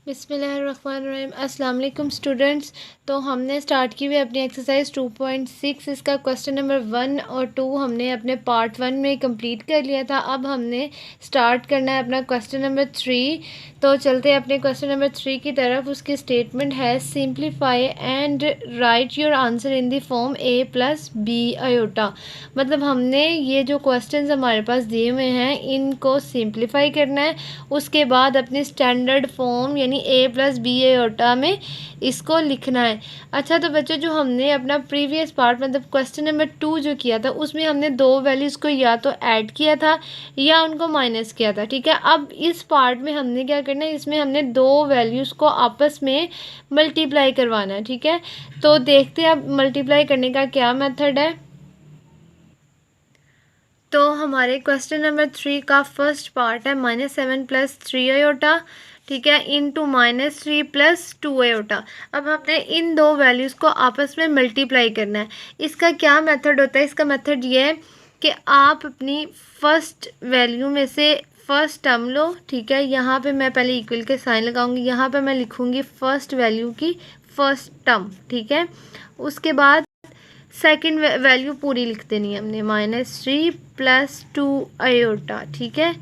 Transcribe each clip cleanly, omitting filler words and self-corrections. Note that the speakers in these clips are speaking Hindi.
बिस्मिल्लाहिर्रहमानिर्रहीम। अस्सलाम वालेकुम स्टूडेंट्स। तो हमने स्टार्ट की हुई अपनी एक्सरसाइज 2.6, इसका क्वेश्चन नंबर 1 और 2 हमने अपने पार्ट 1 में कंप्लीट कर लिया था। अब हमने स्टार्ट करना है अपना क्वेश्चन नंबर 3। तो चलते हैं अपने क्वेश्चन नंबर 3 की तरफ। उसकी स्टेटमेंट है simplify and write your answer in the form a + b iota. मतलब हमने ये जो क्वेश्चंस हमारे पास दिए हुए हैं इनको सिंप्लीफाई करना है, उसके बाद अपनी स्टैंडर्ड फॉर्म यानी a + b आयोटा में इसको लिखना है। अच्छा, तो बच्चों जो हमने अपना प्रीवियस पार्ट मतलब क्वेश्चन नंबर 2 जो किया था उसमें हमने दो वैल्यूज़ को या तो ऐड किया था या उनको माइनस किया था। ठीक है, अब इस पार्ट में हमने क्या करना है, इसमें हमने दो वैल्यूज़ को आपस में मल्टीप्लाई करवाना है। ठीक है, तो देखते हैं अब मल्टीप्लाई करने का क्या मेथड है। तो हमारे क्वेश्चन नंबर 3 का फर्स्ट पार्ट है -7 + 3 आयोटा। ठीक है, इंटू -3 + 2 आयोटा। अब हमने इन दो वैल्यूज़ को आपस में मल्टीप्लाई करना है। इसका क्या मेथड होता है? इसका मेथड ये है कि आप अपनी फर्स्ट वैल्यू में से फर्स्ट टर्म लो। ठीक है, यहाँ पे मैं पहले इक्वल के साइन लगाऊंगी, यहाँ पे मैं लिखूंगी फर्स्ट वैल्यू की फर्स्ट टर्म। ठीक है, उसके बाद सेकंड वैल्यू पूरी लिख देनी है हमने -3 + 2 आयोटा। ठीक है,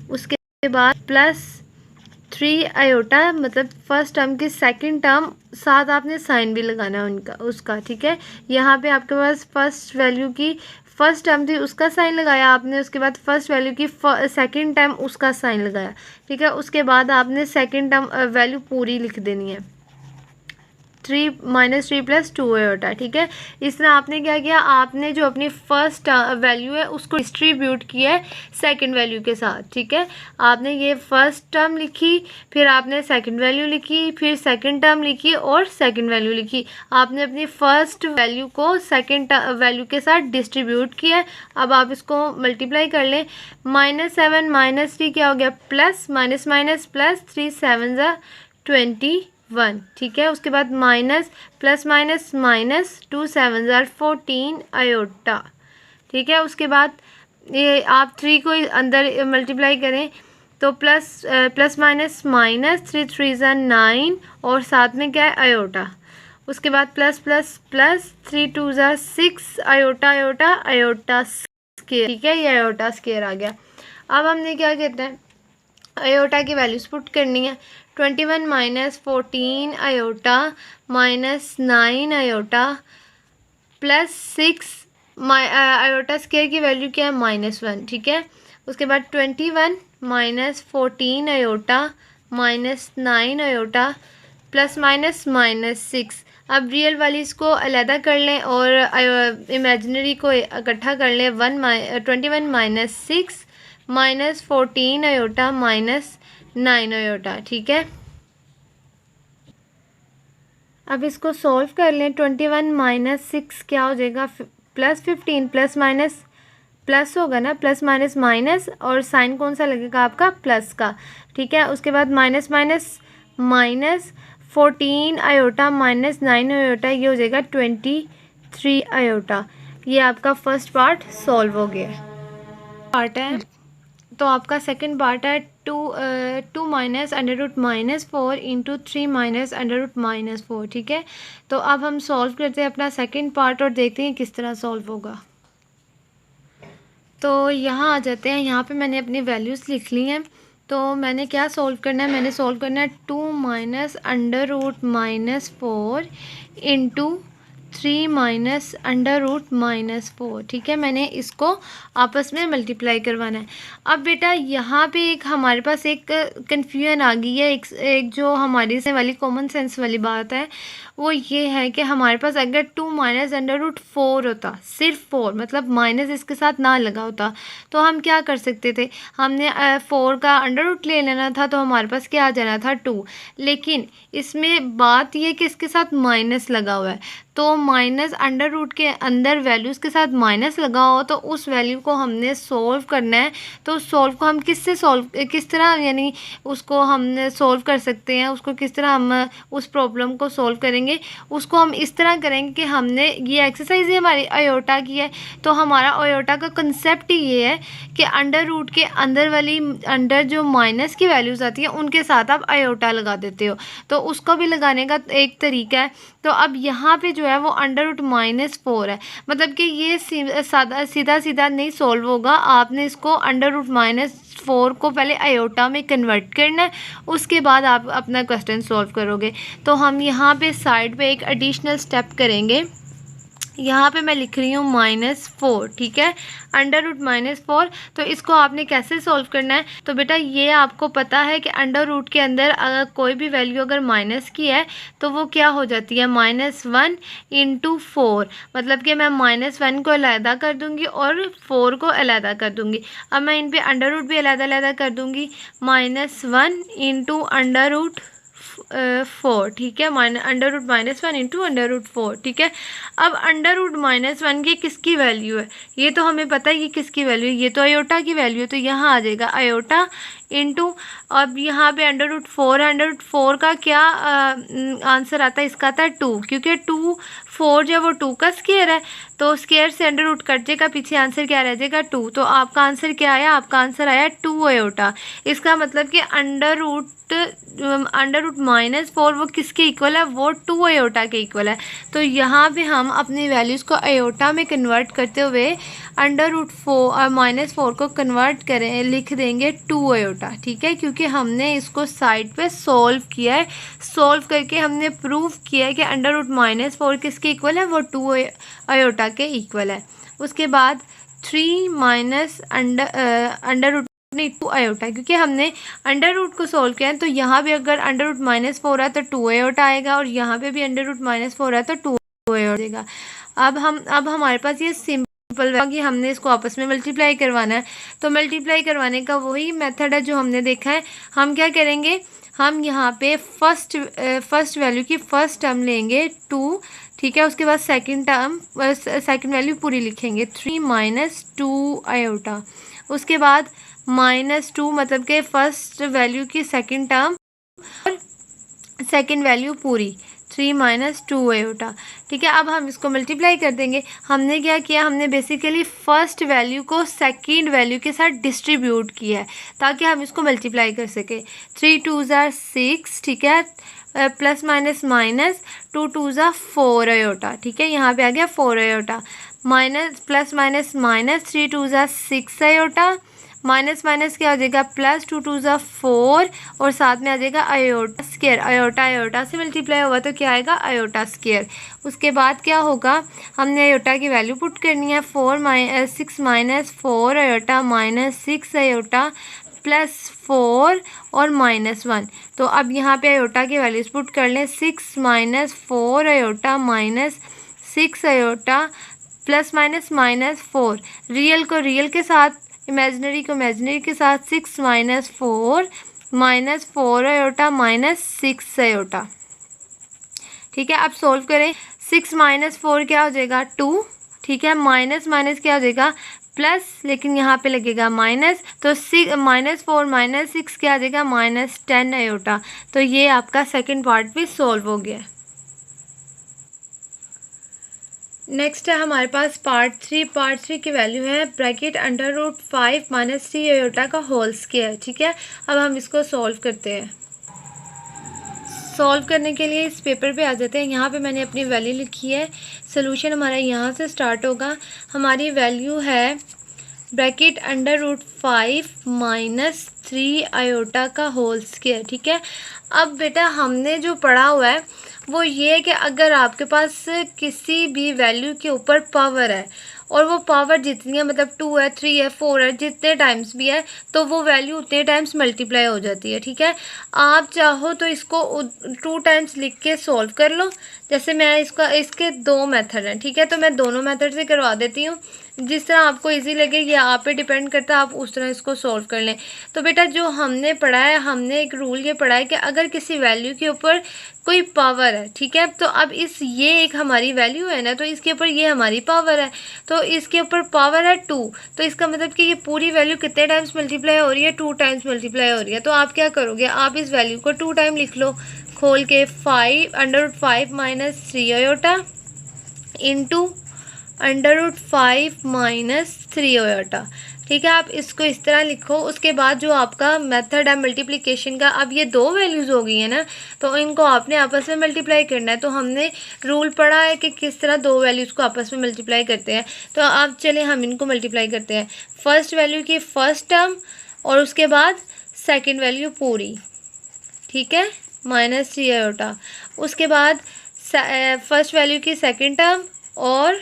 उसके बाद +3 आयोटा मतलब फर्स्ट टर्म की सेकंड टर्म, साथ आपने साइन भी लगाना है उनका उसका। ठीक है, यहाँ पे आपके पास फर्स्ट वैल्यू की फर्स्ट टर्म थी उसका साइन लगाया आपने, उसके बाद फर्स्ट वैल्यू की सेकंड टर्म उसका साइन लगाया। ठीक है, उसके बाद आपने सेकंड टर्म वैल्यू पूरी लिख देनी है, -3 + 2 आयोटा। ठीक है, इस तरह आपने क्या किया, आपने जो अपनी फर्स्ट वैल्यू है उसको डिस्ट्रीब्यूट किया है सेकंड वैल्यू के साथ। ठीक है, आपने ये फर्स्ट टर्म लिखी, फिर आपने सेकंड वैल्यू लिखी, फिर सेकंड टर्म लिखी और सेकंड वैल्यू लिखी। आपने अपनी फर्स्ट वैल्यू को सेकंड वैल्यू के साथ डिस्ट्रीब्यूट किया है। अब आप इसको मल्टीप्लाई कर लें। -7 -3 क्या हो गया, प्लस माइनस माइनस प्लस 3 7 ज़ा 21। ठीक है, उसके बाद माइनस प्लस माइनस माइनस 2 7 ज़ा 14 आयोटा। ठीक है, उसके बाद ये आप 3 को अंदर मल्टीप्लाई करें तो प्लस माइनस माइनस 3 3 ज़ा 9 और साथ में क्या है आयोटा। उसके बाद प्लस प्लस प्लस 3 2 ज़ा 6 आयोटा आयोटा आयोटा स्केयर। ठीक है, ये आयोटा स्केयर आ गया। अब हमने क्या कहते हैं, आयोटा की वैल्यूज पुट करनी है। 21 - 14 आयोटा -9 आयोटा +6 आयोटा स्केयर की वैल्यू क्या है, -1। ठीक है, उसके बाद 21 - 14 आयोटा -9 आयोटा ±-6। अब रियल वाली इसको अलहदा कर लें और इमेजिनरी को इकट्ठा कर लें। 21 - 6 -14 आयोटा -9 आयोटा। ठीक है, अब इसको सॉल्व कर लें। 21 - 6 क्या हो जाएगा, +15 प्लस माइनस प्लस होगा ना, प्लस माइनस माइनस और साइन कौन सा लगेगा आपका, प्लस का। ठीक है, उसके बाद minus minus minus 14 iota -9 iota, ये हो जाएगा 23 आयोटा। ये आपका फर्स्ट पार्ट सॉल्व हो गया पार्ट है। तो आपका सेकंड पार्ट है 2 -√-4 इंटू 3 -√-4। ठीक है, तो अब हम सॉल्व करते हैं अपना सेकंड पार्ट और देखते हैं किस तरह सॉल्व होगा। तो यहाँ आ जाते हैं, यहाँ पे मैंने अपनी वैल्यूज़ लिख ली हैं। तो मैंने क्या सॉल्व करना है, मैंने सॉल्व करना है 2 -√-4 इंटू 3 -√-4। ठीक है, मैंने इसको आपस में मल्टीप्लाई करवाना है। अब बेटा यहाँ पे एक हमारे पास एक कन्फ्यूजन आ गई है। एक जो हमारी से वाली कॉमन सेंस वाली बात है वो ये है कि हमारे पास अगर 2 -√4 होता, सिर्फ 4 मतलब माइनस इसके साथ ना लगा होता, तो हम क्या कर सकते थे, हमने 4 का अंडर रूट ले लेना था, तो हमारे पास क्या आ जाना था 2। लेकिन इसमें बात ये कि इसके साथ माइनस लगा हुआ है, तो माइनस अंडर रूट के अंदर वैल्यूज़ के साथ माइनस लगा हो तो उस वैल्यू को हमने सोल्व करना है। तो सोल्व को हम किस तरह यानी उसको हमने सोल्व कर सकते हैं, उसको किस तरह हम उस प्रॉब्लम को सोल्व करेंगे, उसको हम इस तरह करेंगे कि हमने ये एक्सरसाइज ही हमारी आयोटा की है, तो हमारा आयोटा का कंसेप्ट ही ये है कि अंडर रूट के अंदर जो माइनस की वैल्यूज़ आती हैं उनके साथ आप आयोटा लगा देते हो। तो उसको भी लगाने का एक तरीका है। तो अब यहाँ पे जो है वो अंडर रूट -4 है, मतलब कि ये सीधा सीधा नहीं सोल्व होगा। आपने इसको अंडर रूट -4 को पहले आयोटा में कन्वर्ट करना है, उसके बाद आप अपना क्वेश्चन सॉल्व करोगे। तो हम यहाँ पे साइड पे एक एडिशनल स्टेप करेंगे। यहाँ पे मैं लिख रही हूँ -4, ठीक है, अंडर रूट -4। तो इसको आपने कैसे सॉल्व करना है, तो बेटा ये आपको पता है कि अंडर रूट के अंदर अगर कोई भी वैल्यू अगर माइनस की है तो वो क्या हो जाती है, -1 × 4, मतलब कि मैं -1 को अलहदा कर दूँगी और 4 को अलहदा कर दूँगी। अब मैं इन पे अंडर रूट भी अलहदा कर दूँगी, -1 × अंडर रूट 4, ठीक है, अंडर रूट -1 × अंडर रूट 4, ठीक है। अब अंडर रूट -1 की किसकी वैल्यू है, ये तो हमें पता है ये किसकी वैल्यू है, ये तो आयोटा की वैल्यू है, तो यहाँ आ जाएगा आयोटा इंटू, अब यहाँ पे अंडर रूट 4 है, अंडर रूट 4 का क्या आंसर आता है, इसका आता है 2, क्योंकि 2 4 जो है वो 2 का स्क्वायर है, तो स्क्वायर से अंडर रूट कट जाएगा, पीछे आंसर क्या रह जाएगा 2। तो आपका आंसर क्या आया, आपका आंसर आया 2 आयोटा। इसका मतलब कि अंडर रूट -4 वो किसके इक्वल है, वो 2 आयोटा के इक्वल है। तो यहाँ पे हम अपनी वैल्यूज़ को आयोटा में कन्वर्ट करते हुए अंडर रूट 4 और -4 को कन्वर्ट करें, लिख देंगे 2 आयोटा, ठीक है, क्योंकि हमने इसको साइड पे सॉल्व किया है। सॉल्व करके हमने प्रूव किया है कि अंडर रूट -4 किसके इक्वल है, वो 2 आयोटा के इक्वल है। उसके बाद 3 माइनस अंडर रूट नहीं 2 आयोटा, क्योंकि हमने अंडर रूट को सोल्व किया है, तो यहाँ भी अगर अंडर रूट -4 है तो 2 आयोटा आएगा, और यहाँ पे भी अंडर रूट -4 है तो 2 आयोटा आएगा। अब हमारे पास ये सिंपल है कि हमने इसको आपस में मल्टीप्लाई करवाना है। तो मल्टीप्लाई करवाने का वही मेथड है जो हमने देखा है। हम क्या करेंगे, हम यहाँ पे फर्स्ट वैल्यू की फर्स्ट टर्म लेंगे 2, ठीक है, उसके बाद सेकंड वैल्यू पूरी लिखेंगे 3 - 2 आयोटा, उसके बाद -2 मतलब कि फर्स्ट वैल्यू की सेकंड टर्म और सेकंड वैल्यू पूरी 3 - 2 आयोटा, ठीक है। अब हम इसको मल्टीप्लाई कर देंगे। हमने क्या किया, हमने बेसिकली फर्स्ट वैल्यू को सेकंड वैल्यू के साथ डिस्ट्रीब्यूट किया है ताकि हम इसको मल्टीप्लाई कर सके। 3 × 2 = 6, ठीक है, प्लस माइनस माइनस 2 × 2 = 4 आयोटा, ठीक है, यहाँ पे आ गया 4 iota, minus plus minus minus 3 × 2 = 6 iota, minus minus क्या हो जाएगा प्लस 2 × 2 = 4, और साथ में आ जाएगा आयोटा स्क्वायर, आयोटा आयोटा से मल्टीप्लाई होगा तो क्या आएगा, आयोटा स्क्वायर। उसके बाद क्या होगा, हमने आयोटा की वैल्यू पुट करनी है, 6 - 4 आयोटा -6 आयोटा प्लस 4 और -1। तो अब यहाँ पे आयोटा की वैल्यूज पुट कर लें, 6 - 4 iota -6 iota plus minus -4, real को रियल के साथ, इमेजिनरी को इमेजिनरी के साथ, 6 - 4 -4 आयोटा -6 आयोटा, ठीक है। अब सोल्व करें, 6 - 4 क्या हो जाएगा 2, ठीक है, माइनस माइनस क्या हो जाएगा प्लस, लेकिन यहाँ पे लगेगा माइनस, तो -4 - 6 क्या आ जाएगा -10 आयोटा। तो ये आपका सेकंड पार्ट भी सॉल्व हो गया। नेक्स्ट है हमारे पास पार्ट 3 की वैल्यू है ब्रैकेट अंडर रूट 5 - 3 आयोटा का होल स्क्वायर, ठीक है। अब हम इसको सॉल्व करते हैं। सॉल्व करने के लिए इस पेपर पे आ जाते हैं। यहाँ पे मैंने अपनी वैल्यू लिखी है, सोल्यूशन हमारा यहाँ से स्टार्ट होगा। हमारी वैल्यू है ब्रैकेट अंडर रूट 5 - 3 आयोटा का होल स्क्वायर, ठीक है। अब बेटा हमने जो पढ़ा हुआ है वो ये है कि अगर आपके पास किसी भी वैल्यू के ऊपर पावर है और वो पावर जितनी है, मतलब 2 है 3 है 4 है, जितने टाइम्स भी है, तो वो वैल्यू उतने टाइम्स मल्टीप्लाई हो जाती है, ठीक है। आप चाहो तो इसको 2 टाइम्स लिख के सॉल्व कर लो, जैसे मैं इसके 2 मेथड हैं, ठीक है, तो मैं दोनों मेथड से करवा देती हूँ। जिस तरह आपको इजी लगे, ये आप पे डिपेंड करता है, आप उस तरह इसको सॉल्व कर लें। तो बेटा जो हमने पढ़ा है, हमने एक रूल ये पढ़ा है कि अगर किसी वैल्यू के ऊपर कोई पावर है, ठीक है, तो अब ये एक हमारी वैल्यू है ना, तो इसके ऊपर ये हमारी पावर है, तो इसके ऊपर पावर है 2, तो इसका मतलब कि ये पूरी वैल्यू कितने टाइम्स मल्टीप्लाई हो रही है, 2 टाइम्स मल्टीप्लाई हो रही है। तो आप क्या करोगे, आप इस वैल्यू को 2 टाइम लिख लो खोल के, 5 minus 3 iota into √5 minus 3 iota. ठीक है, आप इसको इस तरह लिखो। उसके बाद जो आपका मेथड है मल्टीप्लिकेशन का, अब ये 2 वैल्यूज़ हो गई है ना, तो इनको आपने आपस में मल्टीप्लाई करना है। तो हमने रूल पढ़ा है कि किस तरह 2 वैल्यूज़ को आपस में मल्टीप्लाई करते हैं। तो अब चले हम इनको मल्टीप्लाई करते हैं। फर्स्ट वैल्यू की फर्स्ट टर्म और उसके बाद सेकेंड वैल्यू पूरी, ठीक है, -3 आयोटा। उसके बाद फर्स्ट वैल्यू की सेकेंड टर्म और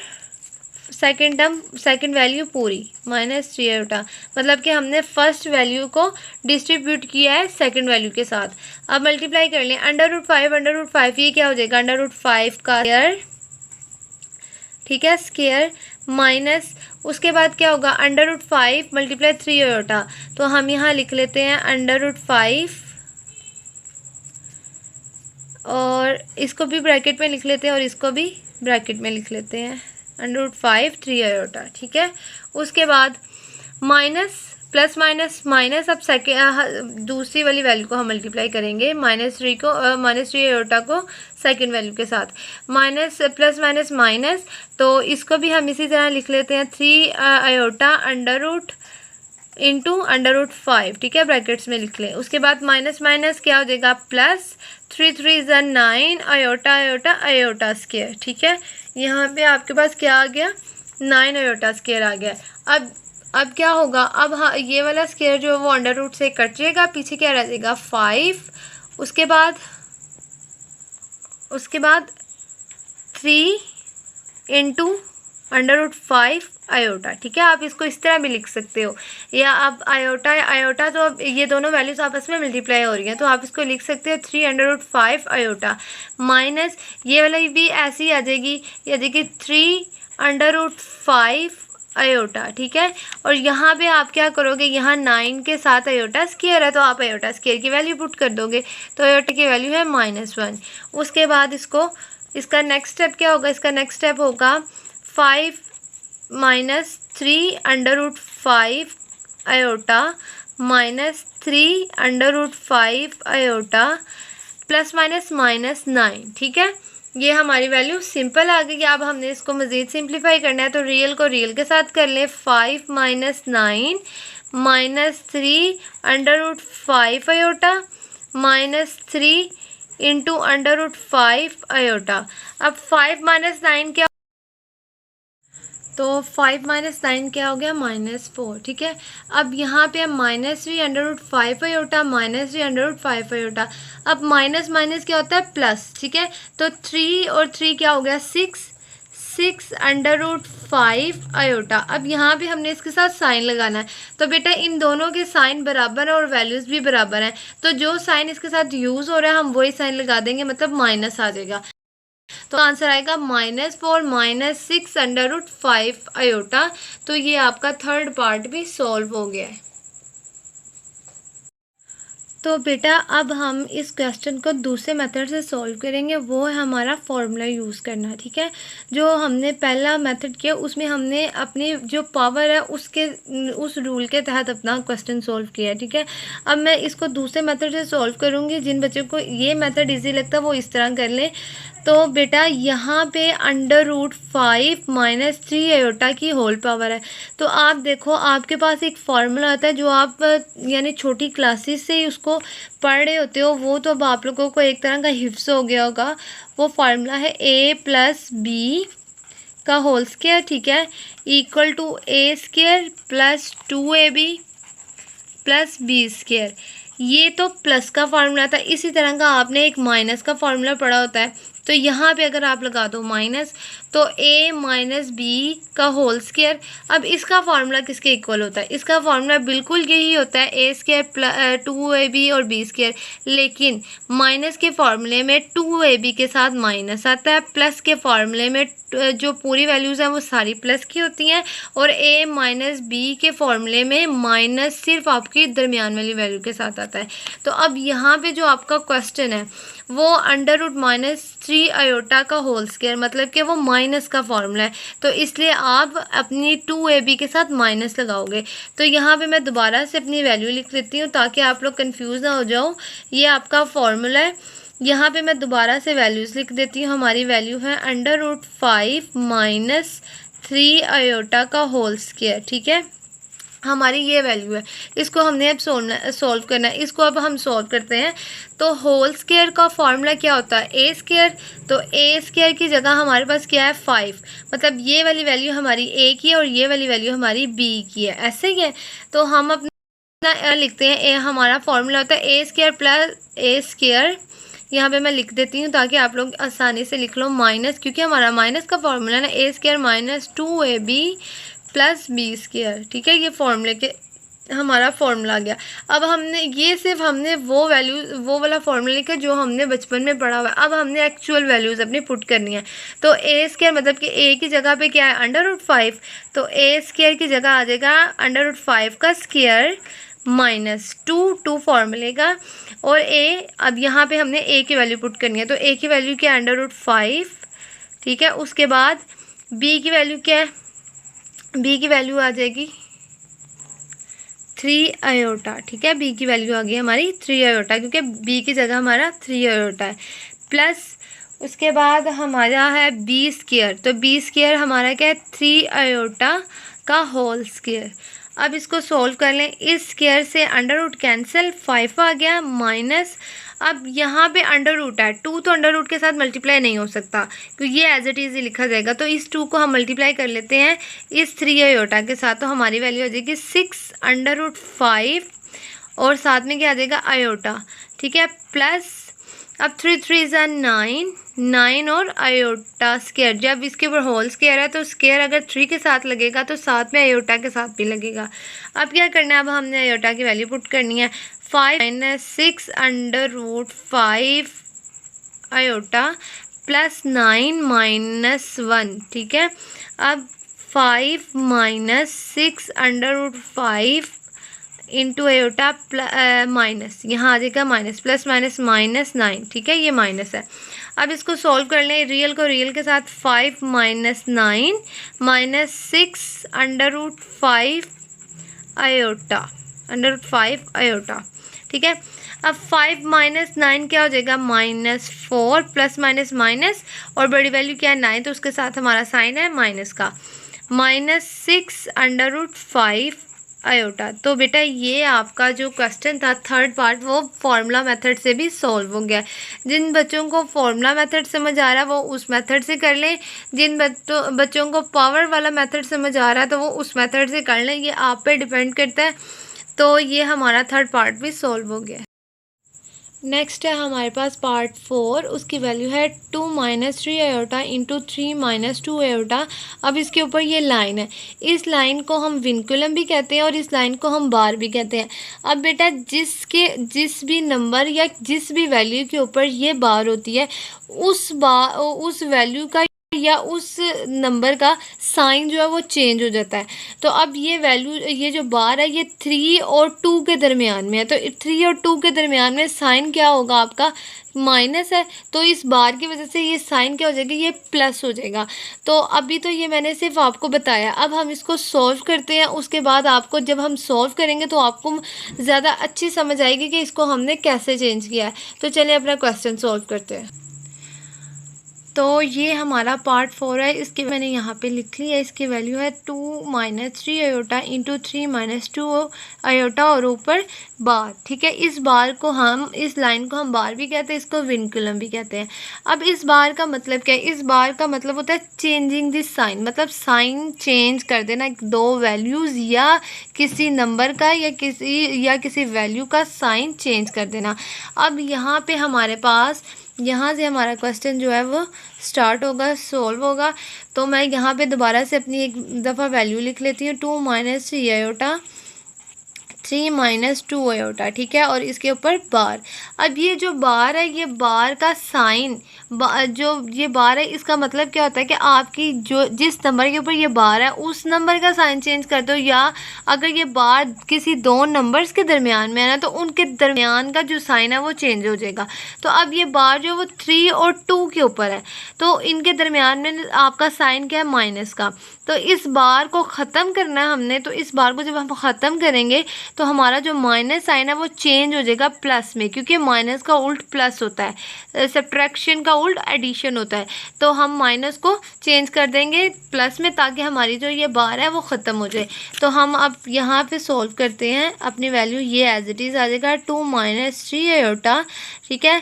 सेकेंड वैल्यू पूरी -3 आयोटा। मतलब कि हमने फर्स्ट वैल्यू को डिस्ट्रीब्यूट किया है सेकेंड वैल्यू के साथ। अब मल्टीप्लाई कर लें, √5 ये क्या हो जाएगा, √5 का स्क्वायर, ठीक है, स्क्वायर माइनस, उसके बाद क्या होगा, √5 मल्टीप्लाई 3 आयोटा। तो हम यहाँ लिख लेते हैं √5 और इसको भी ब्रैकेट में लिख लेते हैं और इसको भी ब्रैकेट में लिख लेते हैं, √5 3 आयोटा, ठीक है। उसके बाद माइनस प्लस माइनस माइनस, अब दूसरी वाली वैल्यू को हम मल्टीप्लाई करेंगे, -3 आयोटा को सेकेंड वैल्यू के साथ, माइनस प्लस माइनस माइनस, तो इसको भी हम इसी तरह लिख लेते हैं 3 आयोटा अंडर इंटू √5, ठीक है, ब्रैकेट्स में लिख लें। उसके बाद माइनस माइनस क्या हो जाएगा, plus 3 3 = 9 iota iota iota square, ठीक है। यहाँ पे आपके पास क्या आ गया, 9 आयोटा स्क्वायर आ गया। अब क्या होगा, अब हाँ, ये वाला स्क्वायर जो है वो अंडर रूट से कट जाएगा, पीछे क्या रह जाएगा 5, उसके बाद 3 इंटू √5 आयोटा, ठीक है। आप इसको इस तरह भी लिख सकते हो, या आप आयोटा तो अब ये दोनों वैल्यूज आपस में मल्टीप्लाई हो रही हैं, तो आप इसको लिख सकते हो 3 √5 आयोटा माइनस ये वाला भी ऐसी आ जाएगी, ये देखिए 3 √5 आयोटा, ठीक है। और यहाँ पे आप क्या करोगे, यहाँ 9 के साथ आयोटा स्क्वायर है, तो आप आयोटा स्क्वायर की वैल्यू पुट कर दोगे, तो आयोटा की वैल्यू है -1। उसके बाद इसका नेक्स्ट स्टेप क्या होगा, इसका नेक्स्ट स्टेप होगा 5 minus 3 √5 iota minus 3 √5 iota plus minus -9, ठीक है। ये हमारी वैल्यू सिंपल आ गई। अब हमने इसको मज़ीद सिंप्लीफाई करना है, तो रियल को रियल के साथ कर लें, 5 minus 9 minus 3 √5 iota minus 3 into √5 iota. अब 5 माइनस 9 क्या, तो 5 माइनस 9 क्या हो गया, -4, ठीक है। अब यहाँ पे -3 √5 आयोटा माइनस 3 √5 आयोटा। अब माइनस माइनस क्या होता है, प्लस, ठीक है। तो 3 और 3 क्या हो गया, 6 √5 आयोटा। अब यहाँ पे हमने इसके साथ साइन लगाना है, तो बेटा इन दोनों के साइन बराबर है और वैल्यूज़ भी बराबर हैं, तो जो साइन इसके साथ यूज़ हो रहा है हम वही साइन लगा देंगे, मतलब माइनस आ जाएगा। तो आंसर आएगा -4 -6 √5 आयोटा। तो ये आपका थर्ड पार्ट भी सॉल्व हो गया है। तो बेटा अब हम इस क्वेश्चन को दूसरे मेथड से सॉल्व करेंगे, वो है हमारा फॉर्मूला यूज़ करना, ठीक है। जो हमने पहला मेथड किया उसमें हमने अपनी जो पावर है उस रूल के तहत अपना क्वेश्चन सॉल्व किया, ठीक है। अब मैं इसको दूसरे मेथड से सॉल्व करूँगी। जिन बच्चों को ये मेथड ईजी लगता है वो इस तरह कर लें। तो बेटा यहाँ पे √5 माइनस 3 आयोटा की होल पावर है। तो आप देखो आपके पास एक फार्मूला आता है जो आप यानी छोटी क्लासेस से ही उसको पढ़ रहे होते हो, वो तो अब आप लोगों को एक तरह का हिफ्स हो गया होगा। वो फार्मूला है a+b का होल स्क्वायर, ठीक है, equal to a² + 2ab + b²। ये तो प्लस का फार्मूला था। इसी तरह का आपने एक माइनस का फार्मूला पढ़ा होता है, तो यहाँ पे अगर आप लगा दो माइनस, तो a माइनस बी का होल स्क्वायर। अब इसका फार्मूला किसके इक्वल होता है? इसका फार्मूला बिल्कुल यही होता है, ए स्क्वायर प्लस 2ab और बी स्क्वायर, लेकिन माइनस के फार्मूले में 2ab के साथ माइनस आता है, प्लस के फार्मूले में जो पूरी वैल्यूज़ हैं वो सारी प्लस की होती हैं, और a माइनस बी के फॉर्मूले में माइनस सिर्फ आपकी दरमियान वाली वैल्यू के साथ आता है। तो अब यहाँ पे जो आपका क्वेश्चन है वो अंडर रूट माइनस 3 आयोटा का होल स्क्वायर, मतलब कि वो माइनस का फॉर्मूला है, तो इसलिए आप अपनी 2ab के साथ माइनस लगाओगे। तो यहाँ पे मैं दोबारा से अपनी वैल्यू लिख लेती हूँ ताकि आप लोग कंफ्यूज ना हो जाओ। ये आपका फॉर्मूला है, यहाँ पे मैं दोबारा से वैल्यूज़ लिख देती हूँ। हमारी वैल्यू है अंडर रूट 5 माइनस 3 आयोटा का होल स्क्वायर, ठीक है, हमारी ये वैल्यू है। इसको हमने अब सॉल्व करना है। इसको अब हम सॉल्व करते हैं। तो होल स्क्वायर का फॉर्मूला क्या होता है? A square. तो ए स्क्वायर की जगह हमारे पास क्या है? 5, मतलब ये वाली वैल्यू हमारी ए की है और ये वाली वैल्यू हमारी बी की है, ऐसे ही है। तो हम अपना लिखते हैं, ए हमारा फॉर्मूला होता है A square plus A square, यहाँ पे मैं लिख देती हूँ ताकि आप लोग आसानी से लिख लो, माइनस, क्योंकि हमारा माइनस का फॉर्मूला है ना, A square minus 2ab plus B square, ठीक है, ये फॉर्मूले के हमारा फॉर्मूला आ गया। अब हमने ये सिर्फ हमने वो वैल्यू वो वाला फॉर्मूला लिखा जो हमने बचपन में पढ़ा हुआ है। अब हमने एक्चुअल वैल्यूज़ अपनी पुट करनी है। तो ए स्क्वायर मतलब कि ए की जगह पे क्या है? अंडर रूट 5, तो ए स्क्वायर की जगह आ जाएगा अंडर रूट 5 का स्क्वायर माइनस 2 फॉर्मूले का, और ए, अब यहाँ पे हमने ए की वैल्यू पुट करनी है। तो ए की वैल्यू क्या है? अंडर रूट 5, ठीक है। उसके बाद बी की वैल्यू क्या है? बी की वैल्यू आ जाएगी 3 आयोटा, ठीक है, बी की वैल्यू आ गई हमारी 3 आयोटा, क्योंकि बी की जगह हमारा 3 आयोटा है, प्लस उसके बाद हमारा है बी स्क्वायर। तो बी स्क्वायर हमारा क्या है? 3 आयोटा का होल स्क्वायर। अब इसको सोल्व कर लें। इस स्क्वायर से अंडर रूट कैंसिल, 5 आ गया माइनस, अब यहाँ पे अंडर रूट है, 2 तो अंडर रूट के साथ मल्टीप्लाई नहीं हो सकता क्योंकि ये एज इट इज़ ही लिखा जाएगा। तो इस 2 को हम मल्टीप्लाई कर लेते हैं इस 3 आयोटा के साथ, तो हमारी वैल्यू आ जाएगी 6 अंडर रूट 5, और साथ में क्या आ जाएगा? आयोटा, ठीक है, प्लस अब 3 3 ज़ा 9 और आयोटा स्क्वायर। जब इसके ऊपर होल स्क्वायर है तो स्क्वायर अगर 3 के साथ लगेगा तो साथ में आयोटा के साथ भी लगेगा। अब क्या करना है? अब हमने आयोटा की वैल्यू पुट करनी है। 5 minus 6 under root 5 iota plus 9 minus 1, ठीक है। अब 5 minus 6 under root 5 into iota minus, यहाँ आ जाएगा माइनस, प्लस माइनस माइनस 9, ठीक है, ये माइनस है। अब इसको सॉल्व कर लें, रियल को रियल के साथ, 5 minus 9 minus 6 under root 5 iota, under root 5 iota, ठीक है। अब 5 माइनस 9 क्या हो जाएगा? -4, प्लस माइनस माइनस, और बड़ी वैल्यू क्या है? 9, तो उसके साथ हमारा साइन है माइनस का, -6 अंडर रूट 5 आयोटा। तो बेटा ये आपका जो क्वेश्चन था थर्ड पार्ट, वो फार्मूला मेथड से भी सॉल्व हो गया। जिन बच्चों को फार्मूला मेथड समझ आ रहा है वो उस मेथड से कर लें, जिन बच्चों को पावर वाला मेथड समझ आ रहा है तो वो उस मेथड से कर लें, ये आप पे डिपेंड करता है। तो ये हमारा थर्ड पार्ट भी सॉल्व हो गया। नेक्स्ट है हमारे पास पार्ट 4, उसकी वैल्यू है 2 minus 3 iota into 3 minus 2 iota. अब इसके ऊपर ये लाइन है, इस लाइन को हम विंकुलम भी कहते हैं और इस लाइन को हम बार भी कहते हैं। अब बेटा जिस भी नंबर या जिस भी वैल्यू के ऊपर ये बार होती है उस वैल्यू का या उस नंबर का साइन जो है वो चेंज हो जाता है। तो अब ये वैल्यू, ये जो बार है ये 3 और 2 के दरमियान में है, तो 3 और 2 के दरमियान में साइन क्या होगा आपका? माइनस है, तो इस बार की वजह से ये साइन क्या हो जाएगा? ये प्लस हो जाएगा। तो अभी तो ये मैंने सिर्फ आपको बताया, अब हम इसको सॉल्व करते हैं। उसके बाद आपको जब हम सॉल्व करेंगे तो आपको ज़्यादा अच्छी समझ आएगी कि इसको हमने कैसे चेंज किया है। तो चलिए अपना क्वेश्चन सॉल्व करते हैं। तो ये हमारा पार्ट 4 है, इसकी मैंने यहाँ पे लिख ली है। इसकी वैल्यू है 2 minus 3 iota into 3 minus 2 iota और ऊपर बार, ठीक है। इस बार को हम, इस लाइन को हम बार भी कहते हैं, इसको विंकुलम भी कहते हैं। अब इस बार का मतलब क्या है? इस बार का मतलब होता है चेंजिंग दिस साइन, मतलब साइन चेंज कर देना, दो वैल्यूज़ या किसी नंबर का या किसी वैल्यू का साइन चेंज कर देना। अब यहाँ पे हमारे पास, यहाँ से हमारा क्वेश्चन जो है वो स्टार्ट होगा, सॉल्व होगा। तो मैं यहाँ पे दोबारा से अपनी एक दफ़ा वैल्यू लिख लेती हूँ, 2 माइनस 3 आयोटा 3 माइनस 2 आयोटा, ठीक है। और इसके ऊपर बार। अब ये जो बार है, ये बार का साइन, जो ये बार है, इसका मतलब क्या होता है कि आपकी जो जिस नंबर के ऊपर ये बार है उस नंबर का साइन चेंज कर दो, या अगर ये बार किसी दो नंबर्स के दरमियान में है ना, तो उनके दरमियान का जो साइन है वो चेंज हो जाएगा। तो अब ये बार जो वो 3 और 2 के ऊपर है, तो इनके दरमियान में आपका साइन क्या है, माइनस का। तो इस बार को ख़त्म करना है हमने, तो इस बार को जब हम ख़त्म करेंगे तो हमारा जो माइनस साइन है वो चेंज हो जाएगा प्लस में, क्योंकि माइनस का उल्ट प्लस होता है, सब्ट्रैक्शन का उल्ट एडिशन होता है। तो हम माइनस को चेंज कर देंगे प्लस में, ताकि हमारी जो ये बार है वो ख़त्म हो जाए। तो हम अब यहाँ पे सॉल्व करते हैं, अपनी वैल्यू ये एज इट इज़ आ जाएगा, 2 माइनस 3 आयोटा, ठीक है,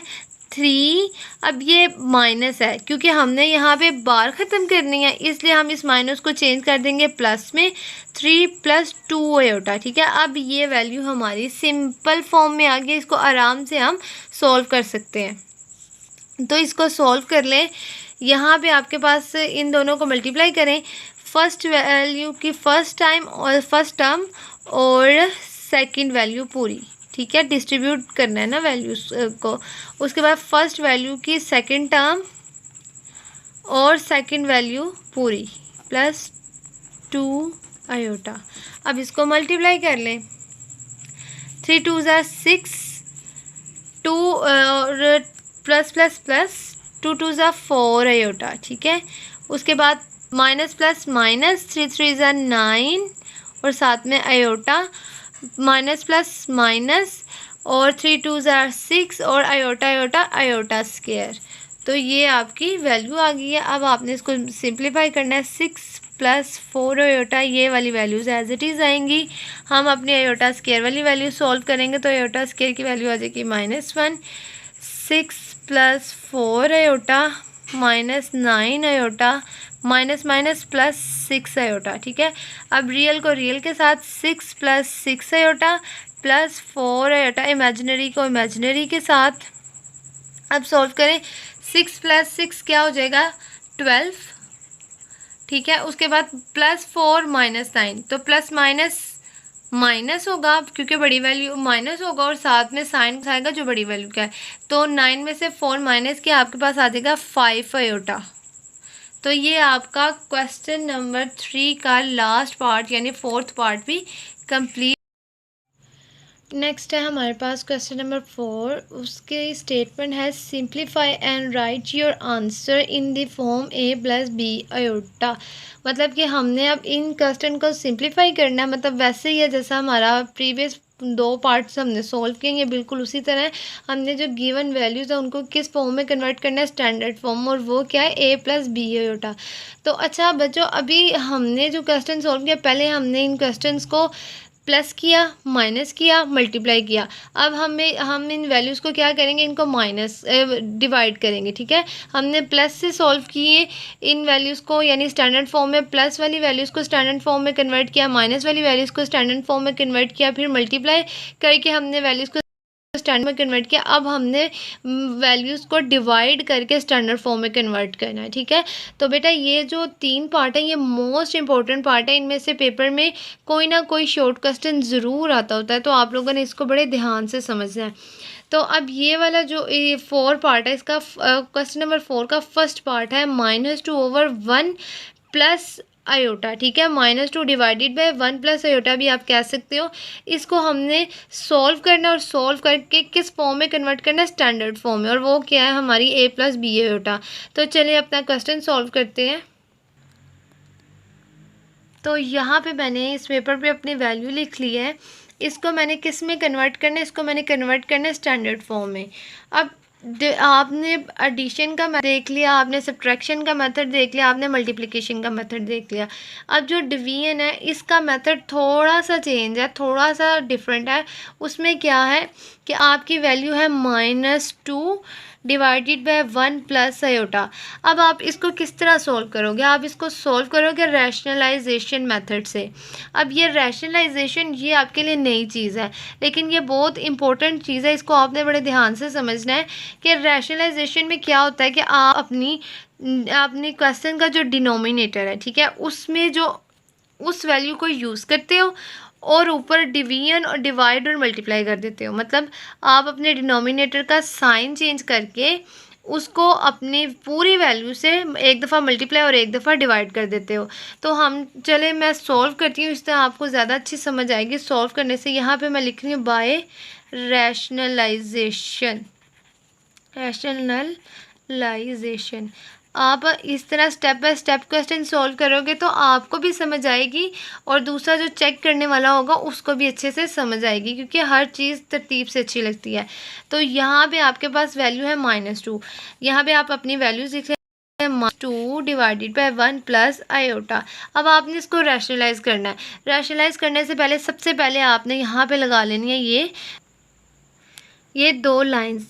3। अब ये माइनस है क्योंकि हमने यहाँ पे बार ख़त्म करनी है, इसलिए हम इस माइनस को चेंज कर देंगे प्लस में, 3 प्लस 2 आयोटा, ठीक है। अब ये वैल्यू हमारी सिंपल फॉर्म में आ गई, इसको आराम से हम सॉल्व कर सकते हैं। तो इसको सॉल्व कर लें। यहाँ पे आपके पास इन दोनों को मल्टीप्लाई करें, फर्स्ट वैल्यू की फर्स्ट टाइम और फर्स्ट टर्म और सेकंड वैल्यू पूरी, ठीक है। डिस्ट्रीब्यूट करना है ना वैल्यूज़ को। उसके बाद फर्स्ट वैल्यू की सेकंड टर्म और सेकंड वैल्यू पूरी प्लस 2 आयोटा। अब इसको मल्टीप्लाई कर लें, 3 2 ज़ा 6, 2 और प्लस प्लस प्लस 2 2 ज़ा 4 आयोटा, ठीक है। उसके बाद माइनस प्लस माइनस, 3 3 ज़ा 9 और साथ में आयोटा, माइनस प्लस माइनस और 3 2 ज़ा 6 और आयोटा आयोटा आयोटा स्क्वायर। तो ये आपकी वैल्यू आ गई है। अब आपने इसको सिंप्लीफाई करना है, 6 प्लस 4 आयोटा, ये वाली वैल्यूज़ एज इट इज़ आएंगी। हम अपनी आयोटा स्क्वायर वाली वैल्यू सॉल्व करेंगे, तो आयोटा स्क्वायर की वैल्यू आ जाएगी -1, 6 plus 4 iota minus 9 iota minus minus plus 6 iota, ठीक है। अब रियल को रियल के साथ 6 plus 6 iota plus 4 iota, imaginary को इमेजिनरी के साथ। अब सॉल्व करें, 6 प्लस 6 क्या हो जाएगा, 12, ठीक है। उसके बाद प्लस 4 माइनस 9, तो प्लस माइनस माइनस होगा क्योंकि बड़ी वैल्यू माइनस होगा, और साथ में साइन आएगा जो बड़ी वैल्यू का है। तो 9 में से 4 माइनस किया, आपके पास आ जाएगा 5 आयोटा। तो ये आपका क्वेश्चन नंबर 3 का लास्ट पार्ट यानी 4th पार्ट भी कंप्लीट। नेक्स्ट है हमारे पास क्वेश्चन नंबर 4। उसके स्टेटमेंट है, simplify and write your answer in the form a plus B iota. मतलब कि हमने अब इन क्वेश्चन को सिंप्लीफाई करना है, मतलब वैसे ही है जैसा हमारा प्रीवियस 2 पार्ट्स हमने सॉल्व किए, बिल्कुल उसी तरह हमने जो गिवन वैल्यूज़ है उनको किस फॉर्म में कन्वर्ट करना है, स्टैंडर्ड फॉर्म, और वो क्या है, a प्लस बी आयोटा। तो अच्छा बच्चों, अभी हमने जो क्वेश्चन सॉल्व किया, पहले हमने इन क्वेश्चंस को प्लस किया, माइनस किया, मल्टीप्लाई किया। अब हम इन वैल्यूज़ को क्या करेंगे, इनको माइनस डिवाइड करेंगे, ठीक है। हमने प्लस से सॉल्व किए इन वैल्यूज़ को, यानी स्टैंडर्ड फॉर्म में प्लस वाली वैल्यूज़ को स्टैंडर्ड फॉर्म में कन्वर्ट किया, माइनस वाली वैल्यूज़ को स्टैंडर्ड फॉर्म में कन्वर्ट किया, फिर मल्टीप्लाई करके हमने वैल्यूज़ को स्टैंडर्ड में कन्वर्ट किया। अब हमने वैल्यूज़ को डिवाइड करके स्टैंडर्ड फॉर्म में कन्वर्ट करना है, ठीक है। तो बेटा ये जो 3 पार्ट है ये मोस्ट इंपॉर्टेंट पार्ट है, इनमें से पेपर में कोई ना कोई शॉर्ट क्वेश्चन ज़रूर आता होता है, तो आप लोगों ने इसको बड़े ध्यान से समझना है। तो अब ये वाला जो 4 पार्ट है, इसका क्वेश्चन नंबर 4 का फर्स्ट पार्ट है -2/1 प्लस आयोटा, ठीक है। -2 डिवाइडेड बाय 1 प्लस आयोटा भी आप कह सकते हो। इसको हमने सॉल्व करना और सॉल्व करके किस फॉर्म में कन्वर्ट करना है, स्टैंडर्ड फॉर्म में, और वो क्या है हमारी a प्लस बी आयोटा। तो चलिए अपना क्वेश्चन सॉल्व करते हैं। तो यहाँ पे मैंने इस पेपर पे अपनी वैल्यू लिख ली है, इसको मैंने किस में कन्वर्ट करना है, इसको मैंने कन्वर्ट करना है स्टैंडर्ड फॉर्म में। अब आपने एडिशन का मेथड देख लिया, आपने सब्ट्रैक्शन का मेथड देख लिया, आपने मल्टीप्लिकेशन का मेथड देख लिया। अब जो डिवीजन है इसका मेथड थोड़ा सा चेंज है, थोड़ा सा डिफरेंट है। उसमें क्या है कि आपकी वैल्यू है -2 डिवाइडेड बाय 1 प्लस आयोटा। अब आप इसको किस तरह सॉल्व करोगे, आप इसको सॉल्व करोगे रैशनलाइजेशन मेथड से। अब ये रैशनलाइजेशन ये आपके लिए नई चीज़ है, लेकिन ये बहुत इंपॉर्टेंट चीज़ है, इसको आपने बड़े ध्यान से समझना है कि रैशनलाइजेशन में क्या होता है कि आप अपनी अपने क्वेश्चन का जो डिनोमिनेटर है, ठीक है, उसमें जो उस वैल्यू को यूज़ करते हो और ऊपर डिवीजन और डिवाइड और मल्टीप्लाई कर देते हो। मतलब आप अपने डिनोमिनेटर का साइन चेंज करके उसको अपनी पूरी वैल्यू से एक दफ़ा मल्टीप्लाई और एक दफ़ा डिवाइड कर देते हो। तो हम चले मैं सॉल्व करती हूँ, इस तरह आपको ज़्यादा अच्छी समझ आएगी सॉल्व करने से। यहाँ पे मैं लिख रही हूँ बाय रैशनलाइजेशन। आप इस तरह step by step question solve करोगे तो आपको भी समझ आएगी और दूसरा जो चेक करने वाला होगा उसको भी अच्छे से समझ आएगी, क्योंकि हर चीज़ तरतीब से अच्छी लगती है। तो यहाँ पे आपके पास वैल्यू है -2। यहाँ पे आप अपनी वैल्यूज लिख लें, -2 डिवाइडेड बाय 1 प्लस आयोटा। अब आपने इसको रैशनलाइज करना है। रैशनलाइज करने से पहले सबसे पहले आपने यहाँ पे लगा लेनी है ये दो लाइंस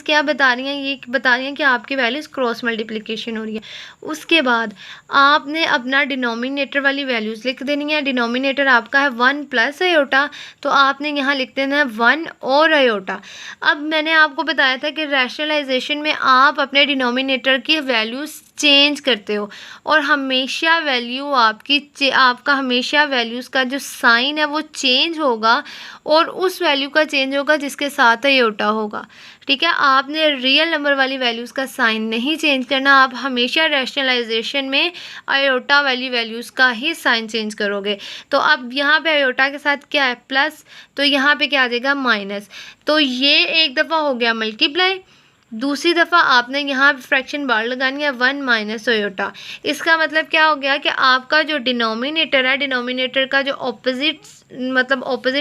क्या बता रही हैं? ये बता रही हैं कि आपकी वैल्यूज़ क्रॉस मल्टीप्लिकेशन हो रही है। उसके बाद आपने अपना डिनोमिनेटर वाली वैल्यूज़ लिख देनी है। डिनोमिनेटर आपका है 1 प्लस आयोटा, तो आपने यहाँ लिख देना है 1 और आयोटा। अब मैंने आपको बताया था कि रैशनलाइजेशन में आप अपने डिनोमिनेटर की वैल्यूज़ चेंज करते हो और हमेशा आपका हमेशा वैल्यूज़ का जो साइन है वो चेंज होगा और उस वैल्यू का चेंज होगा जिसके साथ आयोटा होगा। ठीक है, आपने रियल नंबर वाली वैल्यूज़ का साइन नहीं चेंज करना। आप हमेशा रैशनलाइजेशन में आयोटा वाली वैल्यूज़ का ही साइन चेंज करोगे। तो अब यहाँ पे आयोटा के साथ क्या है? प्लस, तो यहाँ पे क्या आ जाएगा? माइनस। तो ये एक दफ़ा हो गया मल्टीप्लाई, दूसरी दफ़ा आपने यहाँ फ्रैक्शन बार लगानी है 1 माइनस आयोटा। इसका मतलब क्या हो गया कि आपका जो डिनोमिनेटर है, डिनोमिनेटर का जो ऑपोजिट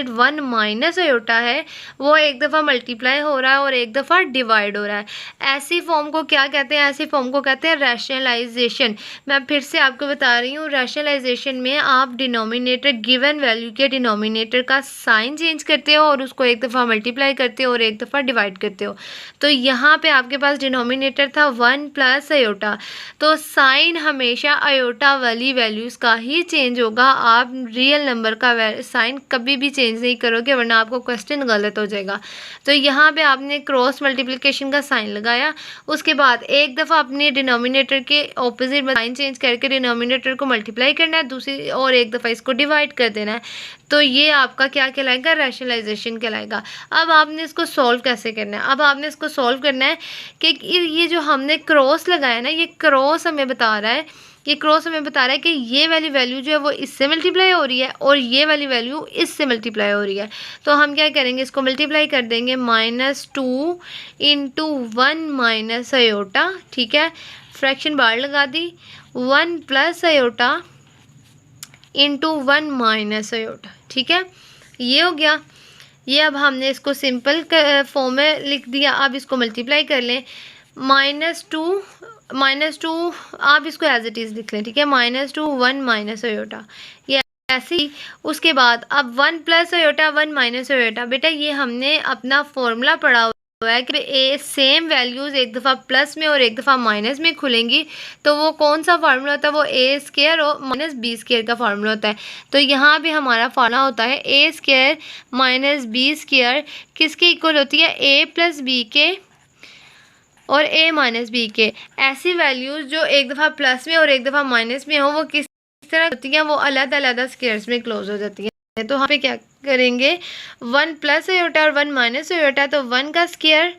1 माइनस आयोटा है वो एक दफ़ा मल्टीप्लाई हो रहा है और एक दफ़ा डिवाइड हो रहा है। ऐसी फॉर्म को क्या कहते हैं? ऐसी फॉर्म को कहते हैं रैशनलाइजेशन। मैं फिर से आपको बता रही हूँ, रैशनलाइजेशन में आप डिनोमिनेटर गिवन वैल्यू के डिनोमिनेटर का साइन चेंज करते हो और उसको एक दफ़ा मल्टीप्लाई करते हो और एक दफ़ा डिवाइड करते हो। तो यहाँ पे आपके पास डिनोमिनेटर था 1 प्लस आयोटा, तो साइन हमेशा आयोटा वाली वैल्यूज़ का ही चेंज होगा। आप रियल नंबर का साइन कभी भी चेंज नहीं करोगे, वरना आपको क्वेश्चन गलत हो जाएगा। तो यहाँ पे आपने क्रॉस मल्टीप्लिकेशन का साइन लगाया, उसके बाद एक दफ़ा अपने डिनोमिनेटर के ऑपोजिट साइन चेंज करके डिनोमिनेटर को मल्टीप्लाई करना है, दूसरी और एक दफ़ा इसको डिवाइड कर देना है। तो ये आपका क्या कहलाएगा? रैशनलाइजेशन कहलाएगा। अब आपने इसको सॉल्व कैसे करना है? अब आपने इसको सॉल्व करना है कि ये जो हमने क्रॉस लगाया ना, ये क्रॉस हमें बता रहा है कि ये वाली वैल्यू जो है वो इससे मल्टीप्लाई हो रही है और ये वाली वैल्यू इससे मल्टीप्लाई हो रही है। तो हम क्या करेंगे? इसको मल्टीप्लाई कर देंगे, -2 इंटू 1 माइनस आयोटा। ठीक है, फ्रैक्शन बार लगा दी, 1 plus iota into 1 minus iota. ठीक है, ये हो गया। ये अब हमने इसको सिंपल फॉर्म में लिख दिया। अब इसको मल्टीप्लाई कर लें, -2 आप इसको एज इट इज़ लिख लें। ठीक है, -2 1 माइनस आयोटा, ये ऐसे ही। उसके बाद अब 1 प्लस आयोटा 1 माइनस आयोटा। बेटा ये हमने अपना फॉर्मूला पढ़ा है कि ए सेम वैल्यूज़ एक दफ़ा प्लस में और एक दफ़ा माइनस में खुलेंगी, तो वो कौन सा फार्मूला होता है? वो ए स्क्वायर और माइनस बी स्क्वायर का फार्मूला होता है। तो यहाँ भी हमारा फार्मूला होता है A square minus B square किसके इक्वल होती है? ए प्लस बी के और ए माइनस बी के। ऐसी वैल्यूज़ जो एक दफ़ा प्लस में और एक दफ़ा माइनस में हो वो किस तरह होती हैं? वो अलग अलग स्क्वायर्स में क्लोज हो जाती हैं। तो यहाँ पे क्या करेंगे? 1 प्लस आयोटा और 1 माइनस आयोटा, तो 1 का स्क्वायर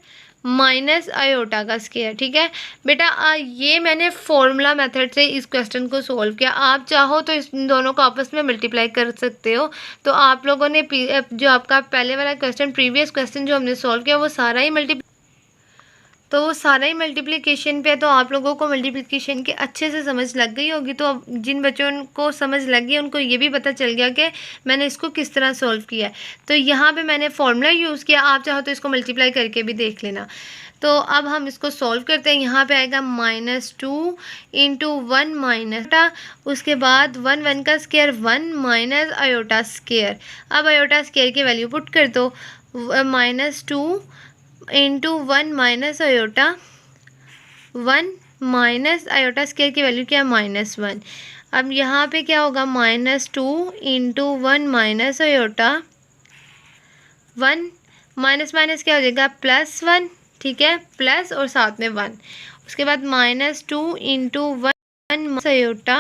माइनस आयोटा का स्क्वायर। ठीक है बेटा, ये मैंने फॉर्मूला मेथड से इस क्वेश्चन को सॉल्व किया। आप चाहो तो इस दोनों को आपस में मल्टीप्लाई कर सकते हो। तो आप लोगों ने जो आपका पहले वाला क्वेश्चन, प्रीवियस क्वेश्चन जो हमने सॉल्व किया, वो सारा ही मल्टीप्लिकेशन पे है। तो आप लोगों को मल्टीप्लिकेशन की अच्छे से समझ लग गई होगी। तो अब जिन बच्चों को समझ लग गई उनको ये भी पता चल गया कि मैंने इसको किस तरह सॉल्व किया है। तो यहाँ पे मैंने फॉर्मूला यूज़ किया, आप चाहो तो इसको मल्टीप्लाई करके भी देख लेना। तो अब हम इसको सॉल्व करते हैं। यहाँ पे आएगा -2 इंटू 1 माइनस, उसके बाद 1 का स्क्वायर 1 माइनस आयोटा स्क्वायर। अब आयोटा स्क्वायर की वैल्यू पुट कर दो, -2 into 1 minus iota, 1 minus iota square की वैल्यू क्या है? -1। अब यहाँ पे क्या होगा? -2 into 1 minus iota, 1 minus minus क्या हो जाएगा? +1। ठीक है, प्लस और साथ में 1, उसके बाद -2 इंटू 1 आयोटा,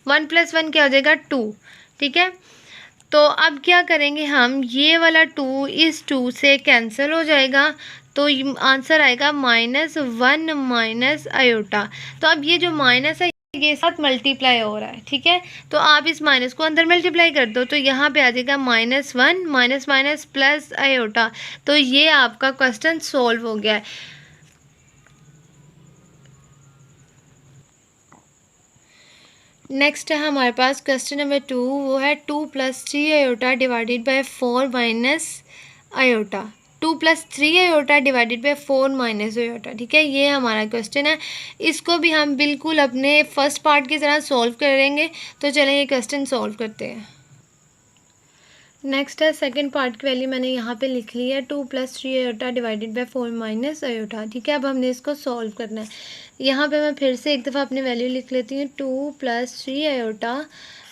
1 + 1 क्या हो जाएगा 2, ठीक है। तो अब क्या करेंगे हम, ये वाला 2 इस 2 से कैंसिल हो जाएगा, तो आंसर आएगा -1 माइनस आयोटा। तो अब ये जो माइनस है ये साथ मल्टीप्लाई हो रहा है, ठीक है। तो आप इस माइनस को अंदर मल्टीप्लाई कर दो, तो यहाँ पे आ जाएगा -1 माइनस माइनस प्लस आयोटा। तो ये आपका क्वेश्चन सॉल्व हो गया है। नेक्स्ट है हमारे पास क्वेश्चन नंबर 2, वो है 2 + 3 iota divided bye 4 minus iota. 2 + 3 iota divided bye 4 minus iota, ठीक है। ये हमारा क्वेश्चन है। इसको भी हम बिल्कुल अपने फर्स्ट पार्ट की तरह सॉल्व करेंगे। तो चलें ये क्वेश्चन सॉल्व करते हैं। नेक्स्ट है सेकंड पार्ट की वैल्यू मैंने यहाँ पे लिख ली है, 2 + 3 iota divided bye 4 minus iota, ठीक है। अब हमने इसको सॉल्व करना है। यहाँ पे मैं फिर से एक दफ़ा अपनी वैल्यू लिख लेती हूँ, 2 + 3 iota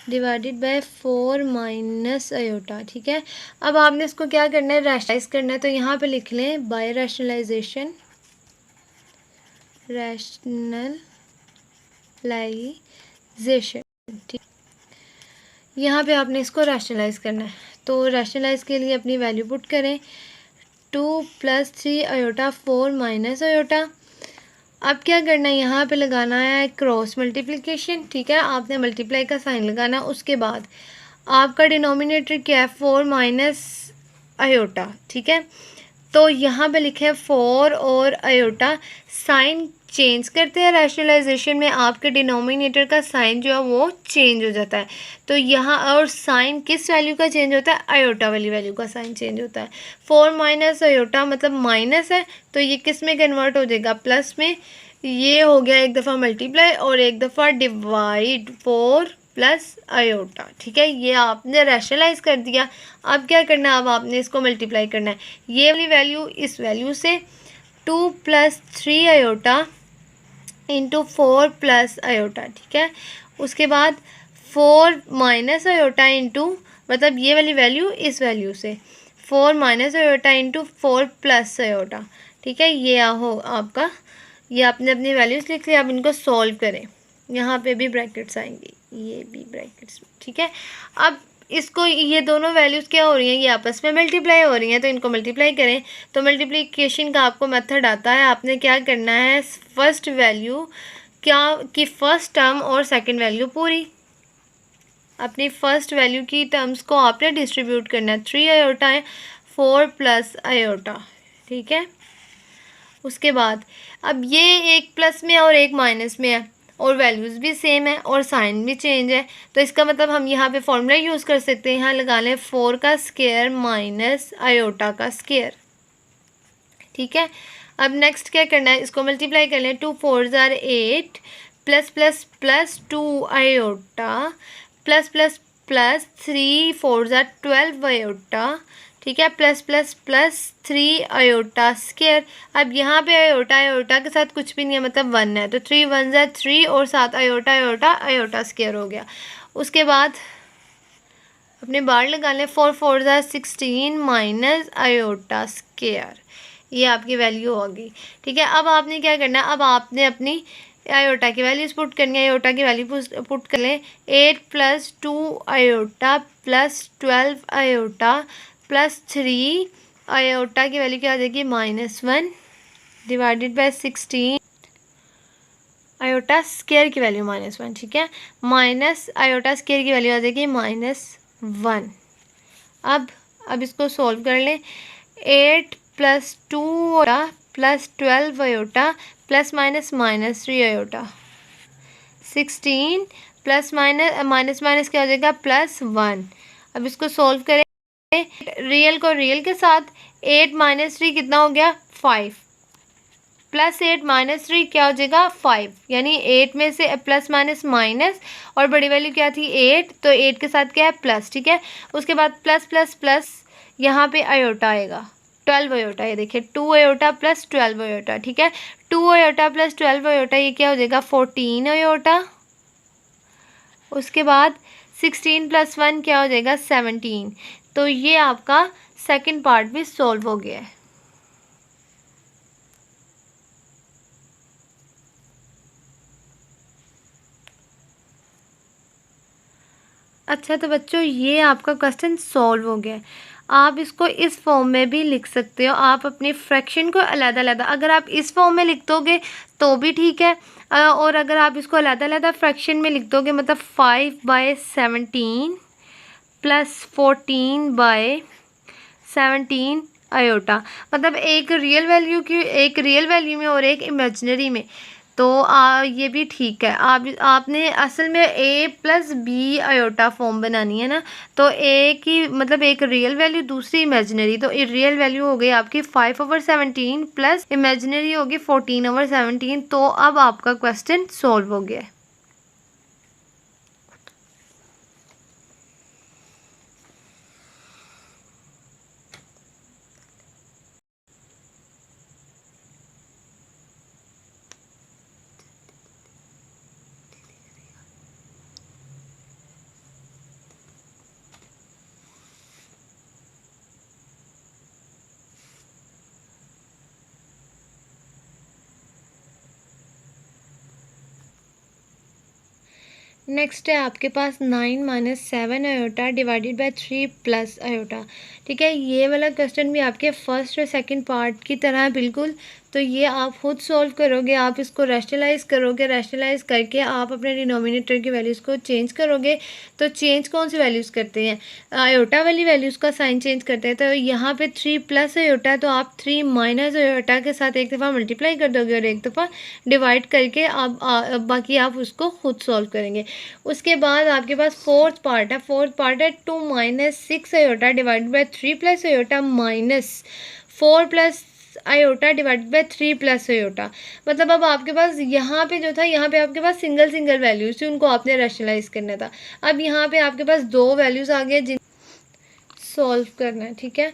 divided bye 4 minus iota, ठीक है। अब आपने इसको क्या करना है, रैशनलाइज करना है। तो यहाँ पे लिख लें बाय रैशनलाइजेशन, ठीक। यहाँ पे आपने इसको रैशनलाइज करना है। तो रैशनलाइज के लिए अपनी वैल्यू पुट करें, 2 + 3 आयोटा 4 माइनस आयोटा। अब क्या करना है, यहाँ पे लगाना है क्रॉस मल्टीप्लिकेशन, ठीक है। आपने मल्टीप्लाई का साइन लगाना। उसके बाद आपका डिनोमिनेटर क्या है, 4 माइनस आयोटा, ठीक है। तो यहाँ पे लिखे 4 और आयोटा, साइन चेंज करते हैं रैशनलाइजेशन में, आपके डिनोमिनेटर का साइन जो है वो चेंज हो जाता है। तो यहाँ और साइन किस वैल्यू का चेंज होता है, आयोटा वाली वैल्यू का साइन चेंज होता है। 4 माइनस आयोटा मतलब माइनस है, तो ये किस में कन्वर्ट हो जाएगा, प्लस में। ये हो गया एक दफ़ा मल्टीप्लाई और एक दफ़ा डिवाइड, 4 + आयोटा, ठीक है। ये आपने रैशनलाइज कर दिया। अब क्या करना है, अब आपने इसको मल्टीप्लाई करना है, ये वाली वैल्यू इस वैल्यू से, 2 + 3 आयोटा इंटू 4 + आयोटा, ठीक है। उसके बाद 4 माइनस आयोटा इंटू, मतलब ये वाली वैल्यू इस वैल्यू से, 4 माइनस आयोटा इंटू 4 + आयोटा, ठीक है। ये हो आपका, ये आपने अपनी वैल्यूज़ लिख लिया। अब इनको सॉल्व करें, यहाँ पे भी ब्रैकेट्स आएंगे, ये भी ब्रैकेट्स, ठीक है। अब इसको, ये दोनों वैल्यूज़ क्या हो रही हैं, ये आपस में मल्टीप्लाई हो रही हैं, तो इनको मल्टीप्लाई करें। तो मल्टीप्लिकेशन का आपको मेथड आता है। आपने क्या करना है, फर्स्ट वैल्यू क्या कि फर्स्ट टर्म और सेकंड वैल्यू पूरी, अपनी फर्स्ट वैल्यू की टर्म्स को आपने डिस्ट्रीब्यूट करना है। 3 आयोटा है, 4 + आयोटा, ठीक है। उसके बाद अब ये एक प्लस में और एक माइनस में है, और वैल्यूज़ भी सेम है और साइन भी चेंज है। तो इसका मतलब हम यहाँ पे फॉर्मूला यूज़ कर सकते हैं। यहाँ लगा लें 4 का स्क्वायर माइनस आयोटा का स्क्वायर, ठीक है। अब नेक्स्ट क्या करना है, इसको मल्टीप्लाई कर लें, 2 × 4 = 8 ++ 2 आयोटा ++ 3 × 4 = 12 आयोटा, ठीक है, ++ 3 आयोटा स्क्वायर। अब यहाँ पे आयोटा आयोटा के साथ कुछ भी नहीं है, मतलब 1 है, तो 3 × 1 = 3 और 7 आयोटा आयोटा आयोटा स्क्वायर हो गया। उसके बाद अपने बार लगा लें, 4 × 4 = 16 माइनस आयोटा स्क्वायर। ये आपकी वैल्यू होगी, ठीक है। अब आपने क्या करना है, अब आपने अपनी आयोटा की वैल्यूज पुट करनी है। आयोटा की वैल्यू पुट कर लें, 8 + 2 आयोटा +12 आयोटा +3 आयोटा की वैल्यू क्या आ जाएगी, -1 डिवाइडेड बाय 16 आयोटा स्क्वायर की वैल्यू -1, ठीक है। माइनस आयोटा स्क्वायर की वैल्यू आ जाएगी -1। अब इसको सॉल्व कर लें, 8 + 2 iota +12 iota ±-3 iota, 16 plus minus क्या हो जाएगा, +1। अब इसको सॉल्व करें, रियल को रियल के साथ, 8 - 3 कितना हो गया, 5 +8 - 3 क्या हो जाएगा, 5। यानी 8 में से प्लस माइनस माइनस, और बड़ी वैल्यू क्या थी 8, तो 8 के साथ क्या है प्लस, ठीक है। उसके बाद प्लस प्लस प्लस यहाँ पे आयोटा आएगा, 12 आयोटा, ये देखिए 2 आयोटा + 12 आयोटा, ठीक है। 2 आयोटा + 12 आयोटा ये क्या हो जाएगा, 14 आयोटा। उसके बाद 16 + 1 क्या हो जाएगा, 17। तो ये आपका सेकंड पार्ट भी सॉल्व हो गया है। अच्छा तो बच्चों ये आपका क्वेश्चन सॉल्व हो गया। आप इसको इस फॉर्म में भी लिख सकते हो, आप अपनी फ्रैक्शन को अलग-अलग, अगर आप इस फॉर्म में लिख दोगे तो भी ठीक है, और अगर आप इसको अलग-अलग फ्रैक्शन में लिख दोगे, मतलब 5/17 प्लस 14/17 आयोटा, मतलब एक रियल वैल्यू में और एक इमेजिनरी में, तो ये भी ठीक है। आपने असल में a plus B iota form बनानी है ना, तो ए की मतलब एक रियल वैल्यू दूसरी इमेजिनरी, तो रियल वैल्यू हो गई आपकी 5/17 प्लस इमेजिनरी होगी 14/17। तो अब आपका क्वेश्चन सॉल्व हो गया है। नेक्स्ट है आपके पास 9 - 7 iota divided bye 3 plus iota. ठीक है, ये वाला क्वेश्चन भी आपके फर्स्ट और सेकंड पार्ट की तरह है बिल्कुल। तो ये आप खुद सॉल्व करोगे, आप इसको रैशनलाइज करोगे, रैशनलाइज करके आप अपने डिनोमिनेटर की वैल्यूज़ को चेंज करोगे। तो चेंज कौन सी वैल्यूज़ करते हैं, आयोटा वाली वैल्यूज़ का साइन चेंज करते हैं। तो यहाँ पे 3 प्लस आयोटा है, तो आप 3 माइनस आयोटा के साथ एक दफ़ा मल्टीप्लाई कर दोगे और एक दफ़ा डिवाइड करके आप बाकी आप उसको खुद सॉल्व करेंगे। उसके बाद आपके पास फोर्थ पार्ट है 2 - 6 iota divided bye 3 plus iota minus 4 plus iota divided bye 3 plus iota. मतलब अब आपके पास यहाँ पे जो था, यहाँ पे आपके पास सिंगल वैल्यूज थी, उनको आपने रैशनलाइज करना था। अब यहाँ पे आपके पास दो वैल्यूज आ गए जिन सॉल्व करना है। ठीक है,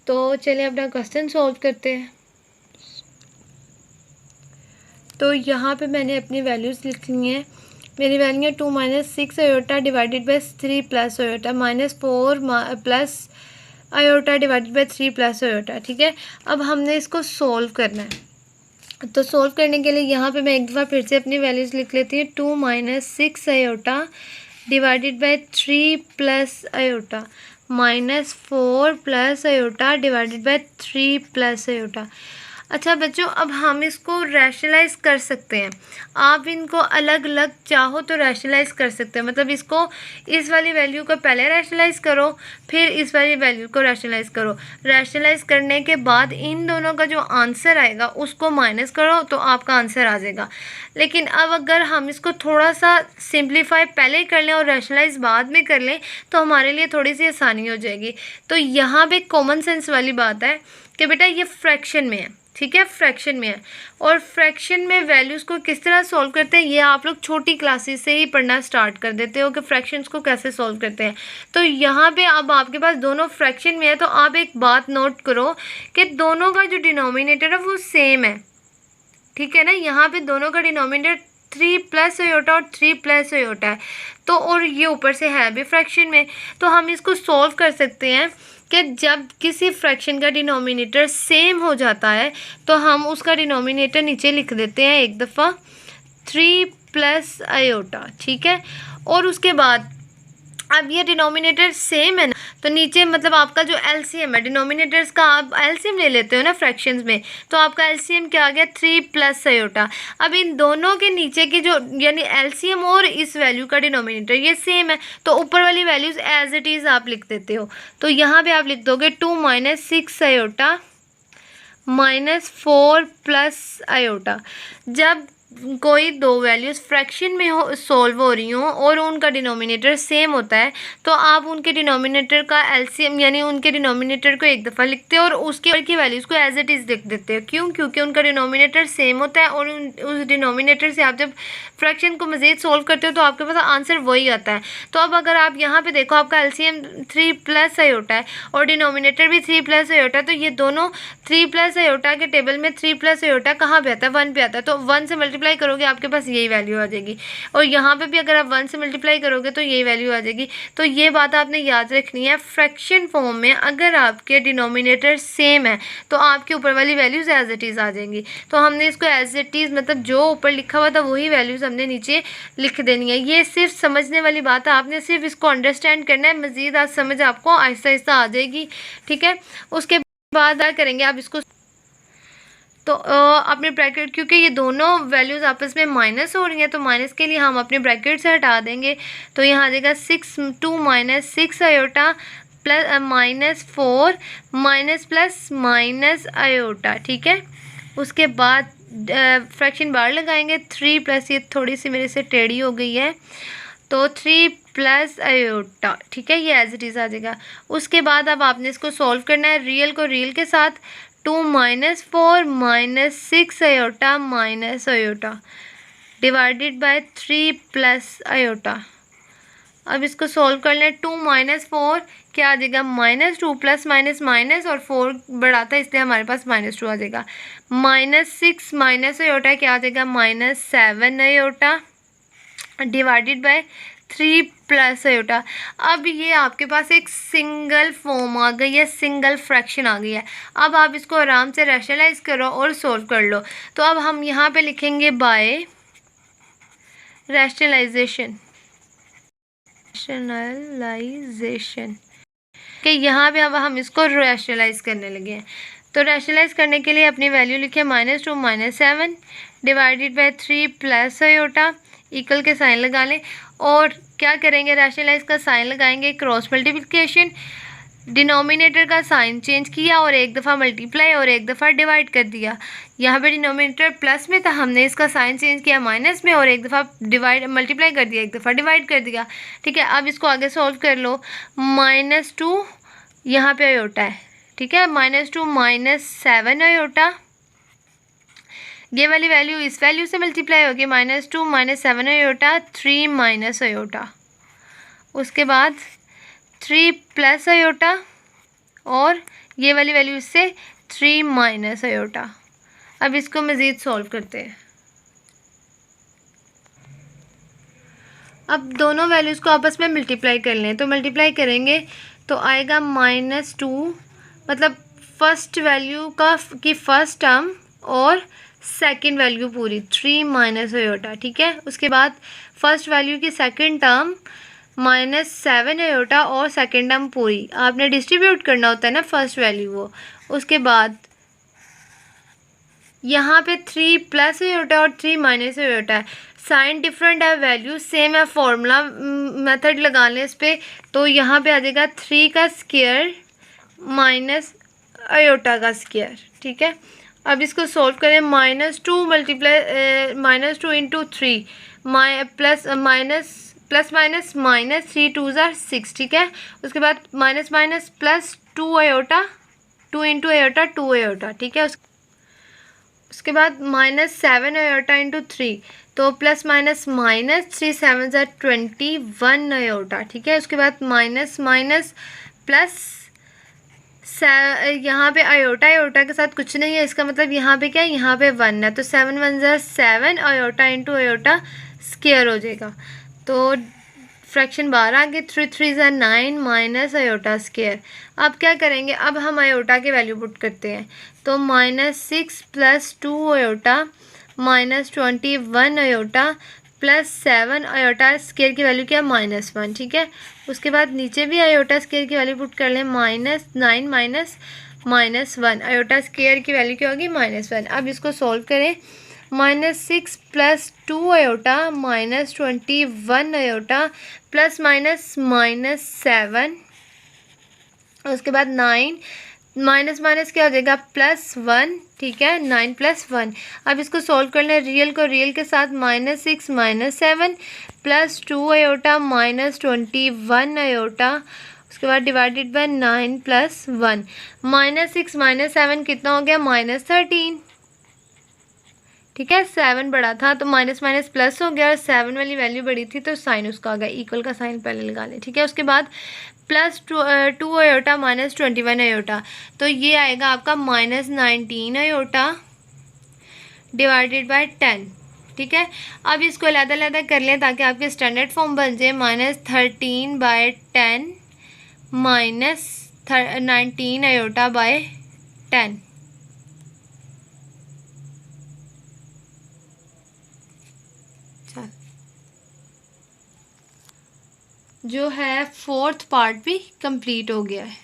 तो चलिए अपना क्वेश्चन सॉल्व करते हैं। तो यहाँ पे मैंने अपनी वैल्यूज़ लिखनी है। मेरी वैल्यू है 2 - 6 iota divided bye 3 plus iota minus 4 plus iota divided bye 3 plus iota. ठीक है, अब हमने इसको सोल्व करना है। तो सोल्व करने के लिए यहाँ पे मैं एक दफ़ा फिर से अपनी वैल्यूज़ लिख लेती हूँ। 2 - 6 iota divided bye 3 plus iota minus 4 plus iota divided bye 3 plus iota. अच्छा बच्चों, अब हम इसको रैशनलाइज कर सकते हैं। आप इनको अलग अलग चाहो तो रैशनलाइज कर सकते हैं, मतलब इसको इस वाली वैल्यू को पहले रैशनलाइज करो, फिर इस वाली वैल्यू को रैशनलाइज करो। रैशनलाइज करने के बाद इन दोनों का जो आंसर आएगा उसको माइनस करो तो आपका आंसर आ जाएगा। लेकिन अब अगर हम इसको थोड़ा सा सिंप्लीफाई पहले कर लें और रैशनलाइज बाद में कर लें तो हमारे लिए थोड़ी सी आसानी हो जाएगी। तो यहाँ पे कॉमन सेंस वाली बात है कि बेटा ये फ्रैक्शन में है, ठीक है, फ्रैक्शन में है, और फ्रैक्शन में वैल्यूज़ को किस तरह सॉल्व करते हैं ये आप लोग छोटी क्लासेस से ही पढ़ना स्टार्ट कर देते हो कि फ्रैक्शंस को कैसे सॉल्व करते हैं। तो यहाँ पे अब आपके पास दोनों फ्रैक्शन में है, तो आप एक बात नोट करो कि दोनों का जो डिनोमिनेटर है वो सेम है। ठीक है ना, यहाँ पे दोनों का डिनोमिनेटर 3 प्लस आयोटा और 3 प्लस आयोटा है, तो और ये ऊपर से है भी फ्रैक्शन में। तो हम इसको सॉल्व कर सकते हैं कि जब किसी फ्रैक्शन का डिनोमिनेटर सेम हो जाता है तो हम उसका डिनोमिनेटर नीचे लिख देते हैं एक दफ़ा 3 प्लस आयोटा। ठीक है, और उसके बाद अब ये डिनोमिनेटर सेम है ना, तो नीचे मतलब आपका जो एलसीएम है डिनोमिनेटर्स का, आप एलसीएम ले लेते हो ना फ्रैक्शंस में, तो आपका एलसीएम क्या आ गया 3 प्लस आयोटा। अब इन दोनों के नीचे की जो यानी एलसीएम और इस वैल्यू का डिनोमिनेटर ये सेम है, तो ऊपर वाली वैल्यूज़ एज इट इज़ आप लिख देते हो। तो यहाँ पे आप लिख दोगे 2 - 6 आयोटा माइनस 4 प्लस आयोटा। जब कोई दो वैल्यूज़ फ्रैक्शन में सॉल्व हो रही हों और उनका डिनोमिनेटर सेम होता है तो आप उनके डिनोमिनेटर का एलसीएम यानी उनके डिनोमिनेटर को एक दफ़ा लिखते हो और उसके ऊपर की वैल्यूज़ को एज इट इज़ लिख देते हो। क्यों? क्योंकि उनका डिनोमिनेटर सेम होता है और उस डिनोमिनेटर से आप जब फ्रैक्शन को मज़ीद सोल्व करते हो तो आपके पास आंसर वही आता है। तो अब अगर आप यहाँ पर देखो आपका एलसीएम 3 प्लस आयोटा है और डिनोमिनेटर भी 3 प्लस आयोटा है, तो ये दोनों 3 प्लस आयोटा के टेबल में 3 प्लस आयोटा कहाँ पे आता है? 1 पे आता है, तो 1 से मल्टीप्लाई मल्टीप्लाई करोगे आपके पास यही वैल्यू आ जाएगी, और यहाँ पे भी अगर आप 1 से मल्टीप्लाई करोगे तो यही वैल्यू आ जाएगी। तो ये बात आपने याद रखनी है, फ्रैक्शन फॉर्म में अगर आपके डिनोमिनेटर सेम है तो आपके ऊपर वाली वैल्यूज़ एज इट इज़ आ जाएंगी। तो हमने इसको एज इट इज़ मतलब जो ऊपर लिखा हुआ था वही वैल्यूज़ हमने नीचे लिख देनी है। ये सिर्फ समझने वाली बात है, आपने सिर्फ इसको अंडरस्टैंड करना है, मज़ीद आज समझ आपको आहिस्ता आहिस्ता आ जाएगी, ठीक है। उसके बाद क्या करेंगे आप इसको, तो अपने ब्रैकेट, क्योंकि ये दोनों वैल्यूज़ आपस में माइनस हो रही हैं तो माइनस के लिए हम अपने ब्रैकेट से हटा देंगे। तो यहाँ आ जाएगा 6 2 minus 6 iota plus -4 minus plus minus iota, ठीक है। उसके बाद फ्रैक्शन बार लगाएंगे, 3 प्लस, ये थोड़ी सी मेरे से टेढ़ी हो गई है, तो 3 प्लस आयोटा, ठीक है, ये एज इट इज़ आ जाएगा। उसके बाद अब आपने इसको सॉल्व करना है, रियल को रियल के साथ, 2 minus 4 minus 6 iota minus iota divided bye 3 plus iota. अब इसको सॉल्व कर लें, 2 माइनस 4 क्या आ जाएगा, -2 प्लस माइनस माइनस, और 4 बड़ा था इसलिए हमारे पास -2 आ जाएगा, -6 माइनस आयोटा क्या आ जाएगा, -7 iota divided bye 3 plus iota. अब ये आपके पास एक सिंगल फॉर्म आ गई है, सिंगल फ्रैक्शन आ गई है। अब आप इसको आराम से रैशनलाइज करो और सॉल्व कर लो। तो अब हम यहाँ पे लिखेंगे बाय रैशनलाइजेशन, कि यहाँ पे अब हम इसको रैशनलाइज करने लगे हैं। तो रैशनलाइज करने के लिए अपनी वैल्यू लिखे, -2 minus 7 divided by 3 plus iota, equal के साइन लगा लें, और क्या करेंगे, रैशनलाइज का साइन लगाएंगे, क्रॉस मल्टीप्लिकेशन, डिनोमिनेटर का साइन चेंज किया और एक दफ़ा मल्टीप्लाई और एक दफ़ा डिवाइड कर दिया। यहाँ पे डिनोमिनेटर प्लस में था, हमने इसका साइन चेंज किया माइनस में और एक दफ़ा डिवाइड मल्टीप्लाई कर दिया, एक दफ़ा डिवाइड कर दिया, ठीक है। अब इसको आगे सॉल्व कर लो, -2 यहाँ पे आयोटा है, ठीक है, -2 माइनस 7 आयोटा, ये वाली वैल्यू इस वैल्यू से मल्टीप्लाई होगी, -2 माइनस 7 आयोटा 3 माइनस आयोटा, उसके बाद 3 प्लस आयोटा, और ये वाली वैल्यू इससे 3 माइनस आयोटा। अब इसको मज़ीद सॉल्व करते हैं। अब दोनों वैल्यूज़ को आपस में मल्टीप्लाई कर लें, तो मल्टीप्लाई करेंगे तो आएगा -2, मतलब फर्स्ट वैल्यू की फर्स्ट टर्म और सेकंड वैल्यू पूरी 3 माइनस आयोटा, ठीक है। उसके बाद फर्स्ट वैल्यू की सेकंड टर्म -7 आयोटा और सेकंड टर्म पूरी, आपने डिस्ट्रीब्यूट करना होता है ना फर्स्ट वैल्यू वो। उसके बाद यहाँ पे 3 प्लस आयोटा और 3 माइनस आयोटा है, साइन डिफरेंट है, वैल्यू सेम है, फॉर्मूला मेथड लगा लें इस पर, तो यहाँ पे आ जाएगा 3 का स्क्वायर माइनस आयोटा का स्क्वायर, ठीक है। अब इसको सॉल्व करें, -2 multiply -2 into 3 plus minus minus 3 2 ज़ार 6, ठीक है। उसके बाद minus minus plus 2 iota, 2 into iota 2 iota, ठीक है। उसके बाद -7 आयोटा इंटू 3, तो प्लस माइनस माइनस 3 7 ज़ार 21 आयोटा, ठीक है। उसके बाद माइनस माइनस प्लस, यहाँ पे आयोटा आयोटा के साथ कुछ नहीं है, इसका मतलब यहाँ पे क्या है, यहाँ पे 1 है, तो 7 1 ज़ार 7 आयोटा इंटू आयोटा स्क्वायर हो जाएगा। तो फ्रैक्शन बाहर आ गए, 3 3 ज़ार 9 माइनस आयोटा स्क्वायर। अब क्या करेंगे, अब हम आयोटा की वैल्यू पुट करते हैं, तो -6 plus 2 iota -21 iota plus 7 iota square की वैल्यू क्या है, -1, ठीक है। उसके बाद नीचे भी आयोटा स्क्वायर की वैल्यू पुट कर लें, -9 माइनस -1, आयोटा स्क्वायर की वैल्यू क्या होगी, -1। अब इसको सॉल्व करें, -6 plus 2 iota -21 iota plus minus -7, उसके बाद 9 माइनस माइनस क्या हो जाएगा, +1, ठीक है, 9 + 1। अब इसको सॉल्व कर लें, रियल को रियल के साथ, -6 -7 प्लस 2 आयोटा -21 आयोटा, उसके बाद डिवाइडेड बाय 9 + 1, -6 -7 कितना हो गया, -13, ठीक है। 7 बड़ा था तो माइनस माइनस प्लस हो गया, और 7 वाली वैल्यू बड़ी थी तो साइन उसका आ गया, इक्वल का साइन पहले लगा लें, ठीक है। उसके बाद +2 आयोटा -21 आयोटा, तो ये आएगा आपका -19 आयोटा डिवाइडेड बाय 10, ठीक है। अब इसको अलग-अलग कर लें ताकि आपके स्टैंडर्ड फॉर्म बन जाए। -13/10 -19 आयोटा बाय 10। जो है फोर्थ पार्ट भी कंप्लीट हो गया है।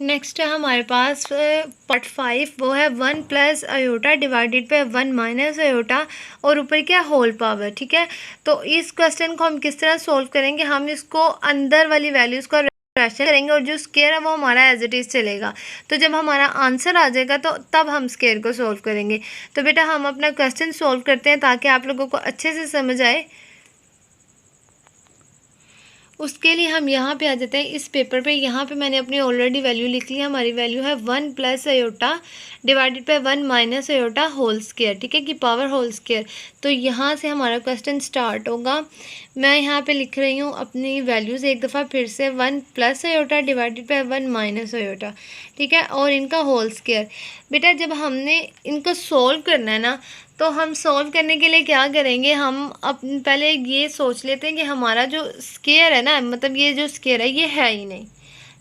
नेक्स्ट है हमारे पास पार्ट 5, वो है 1 plus iota divided by 1 minus iota और ऊपर क्या होल पावर। ठीक है, तो इस क्वेश्चन को हम किस तरह सोल्व करेंगे, हम इसको अंदर वाली वैल्यूज़ को रैशनल करेंगे और जो स्केयर है वो हमारा एज इट इज़ चलेगा। तो जब हमारा आंसर आ जाएगा तो तब हम स्केयर को सोल्व करेंगे। तो बेटा हम अपना क्वेश्चन सोल्व करते हैं ताकि आप लोगों को अच्छे से समझ आए। उसके लिए हम यहाँ पे आ जाते हैं इस पेपर पे। यहाँ पे मैंने अपनी ऑलरेडी वैल्यू लिख ली है। हमारी वैल्यू है 1 plus iota divided by 1 minus iota whole square. ठीक है, कि पावर होल स्केयर। तो यहाँ से हमारा क्वेश्चन स्टार्ट होगा। मैं यहाँ पे लिख रही हूँ अपनी वैल्यूज़ एक दफ़ा फिर से, 1 plus iota divided by 1 minus iota. ठीक है, और इनका होल स्केयर। बेटा जब हमने इनको सोल्व करना है ना, तो हम सॉल्व करने के लिए क्या करेंगे, हम पहले ये सोच लेते हैं कि हमारा जो स्केयर है ना, मतलब ये जो स्केयर है ये है ही नहीं।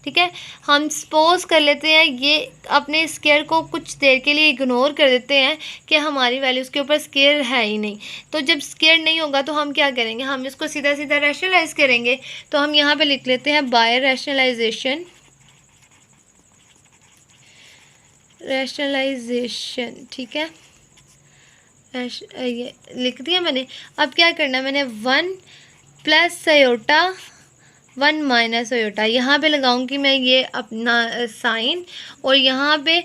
ठीक है, हम सपोज कर लेते हैं ये अपने स्केयर को कुछ देर के लिए इग्नोर कर देते हैं कि हमारी वैल्यूज़ के ऊपर स्केयर है ही नहीं। तो जब स्केयर नहीं होगा तो हम क्या करेंगे, हम इसको सीधा सीधा रैशनलाइज करेंगे। तो हम यहाँ पे लिख लेते हैं बाय रैशनलाइजेशन। ठीक है, ये लिख दिया मैंने। अब क्या करना है, मैंने 1 प्लस आयोटा 1 माइनस आयोटा यहाँ पे लगाऊंगी मैं ये अपना साइन, और यहाँ पे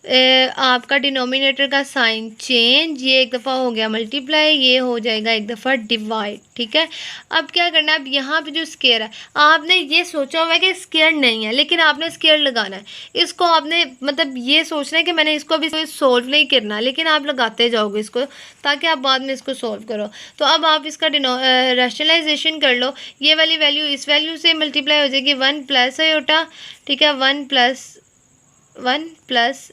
आपका डिनोमिनेटर का साइन चेंज। ये एक दफ़ा हो गया मल्टीप्लाई, ये हो जाएगा एक दफ़ा डिवाइड। ठीक है, अब क्या करना है, अब यहाँ पे जो स्केयर है, आपने ये सोचा हुआ है कि स्केयर नहीं है, लेकिन आपने स्केयर लगाना है। इसको आपने मतलब ये सोचना है कि मैंने इसको अभी सोल्व नहीं करना, लेकिन आप लगाते जाओगे इसको ताकि आप बाद में इसको सोल्व करो। तो अब आप इसका रैशनलाइजेशन कर लो। ये वाली वैल्यू इस वैल्यू से मल्टीप्लाई हो जाएगी 1 प्लस आयोटा। ठीक है, 1 प्लस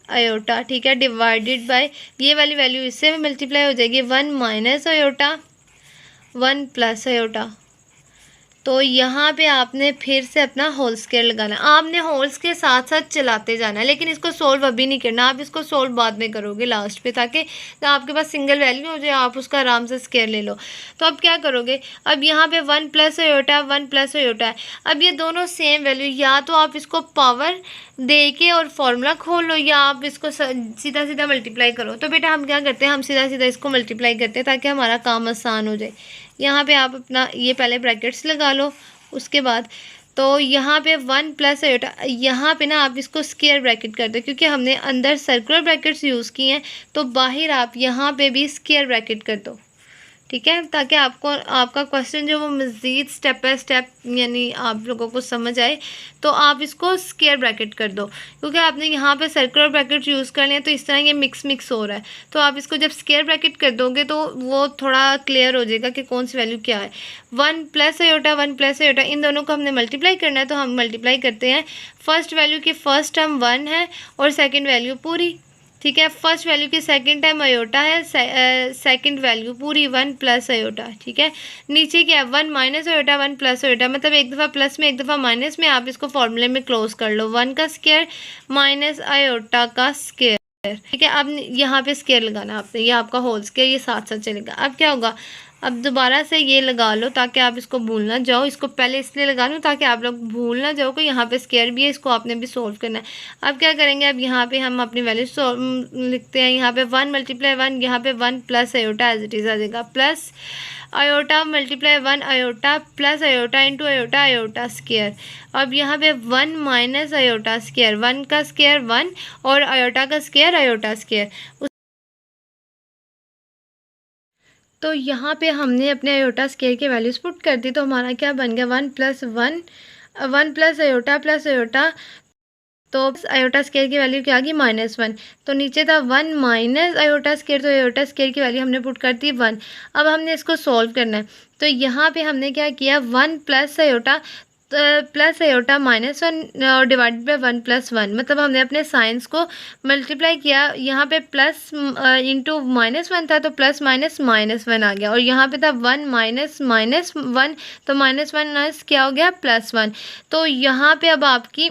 आयोटा। ठीक है, डिवाइडेड बाय ये वाली वैल्यू इससे मल्टीप्लाई हो जाएगी 1 माइनस आयोटा 1 प्लस आयोटा। तो यहाँ पे आपने फिर से अपना होल स्केयर लगाना है। आपने होल्स के साथ साथ चलाते जाना है, लेकिन इसको सोल्व अभी नहीं करना, आप इसको सोल्व बाद में करोगे लास्ट पे, ताकि तो आपके पास सिंगल वैल्यू हो जाए, आप उसका आराम से स्केयर ले लो। तो अब क्या करोगे, अब यहाँ पे 1 प्लस आयोटा 1 प्लस आयोटा है। अब ये दोनों सेम वैल्यू, या तो आप इसको पावर दे के और फॉर्मूला खोल लो, या आप इसको सीधा सीधा मल्टीप्लाई करो। तो बेटा हम क्या करते हैं, हम सीधा सीधा इसको मल्टीप्लाई करते हैं ताकि हमारा काम आसान हो जाए। यहाँ पे आप अपना ये पहले ब्रैकेट्स लगा लो, उसके बाद तो यहाँ पे 1 प्लस आयोटा, यहाँ पे ना आप इसको स्क्वायर ब्रैकेट कर दो, क्योंकि हमने अंदर सर्कुलर ब्रैकेट्स यूज़ किए हैं। तो बाहर आप यहाँ पे भी स्क्वायर ब्रैकेट कर दो। ठीक है, ताकि आपको आपका क्वेश्चन जो वो मज़ीद स्टेप बाय स्टेप यानी आप लोगों को समझ आए। तो आप इसको स्क्वायर ब्रैकेट कर दो, क्योंकि आपने यहाँ पे सर्कुलर ब्रैकेट यूज़ कर लिया, तो इस तरह ये मिक्स हो रहा है। तो आप इसको जब स्क्वायर ब्रैकेट कर दोगे तो वो थोड़ा क्लियर हो जाएगा कि कौन सी वैल्यू क्या है। 1 प्लस आयोटा 1 प्लस आयोटा, इन दोनों को हमने मल्टीप्लाई करना है, तो हम मल्टीप्लाई करते हैं। फर्स्ट वैल्यू की फर्स्ट टर्म 1 है और सेकेंड वैल्यू पूरी। ठीक है, फर्स्ट वैल्यू की सेकंड टाइम आयोटा है, सेकंड वैल्यू पूरी 1 प्लस आयोटा। ठीक है, नीचे क्या है 1 माइनस आयोटा 1 प्लस आयोटा, मतलब एक दफ़ा प्लस में एक दफ़ा माइनस में, आप इसको फॉर्मूले में क्लोज कर लो। 1 का स्क्वायर माइनस आयोटा का स्क्वायर। ठीक है, अब यहाँ पे स्क्वायर लगाना आपने, ये आपका होल स्क्वायर, ये साथ साथ चलेगा। अब क्या होगा, अब दोबारा से ये लगा लो ताकि आप इसको भूल ना जाओ। इसको पहले इसलिए लगा लूँ ताकि आप लोग भूल ना जाओ कि यहाँ पे स्क्वायर भी है, इसको आपने भी सोल्व करना है। अब क्या करेंगे, अब यहाँ पे हम अपनी वैल्यू लिखते हैं। यहाँ पे 1 मल्टीप्लाई 1, यहाँ पे 1 plus iota as it is आ जाएगा, plus iota multiply 1 iota plus iota into iota iota square. अब यहाँ पे 1 माइनस आयोटा स्क्वायर, 1 का स्क्वायर 1 और आयोटा का स्क्वायर आयोटा स्क्वायर। तो यहाँ पे हमने अपने आयोटा स्क्वायर की वैल्यूज़ पुट कर दी, तो हमारा क्या बन गया 1 प्लस आयोटा प्लस आयोटा। तो आयोटा स्क्वायर की वैल्यू क्या आ गई -1। तो नीचे था 1 माइनस आयोटा स्क्वायर, तो आयोटा स्क्वायर की वैल्यू हमने पुट कर दी 1। अब हमने इसको सॉल्व करना है, तो यहाँ पे हमने क्या किया 1 प्लस आयोटा, प्लस आयोटा -1 और डिवाइडेड बाय 1 + 1, मतलब हमने अपने साइंस को मल्टीप्लाई किया। यहाँ पे प्लस इंटू -1 था तो प्लस माइनस -1 आ गया, और यहाँ पे था 1 -1 तो -1 क्या हो गया +1। तो यहाँ पे अब आपकी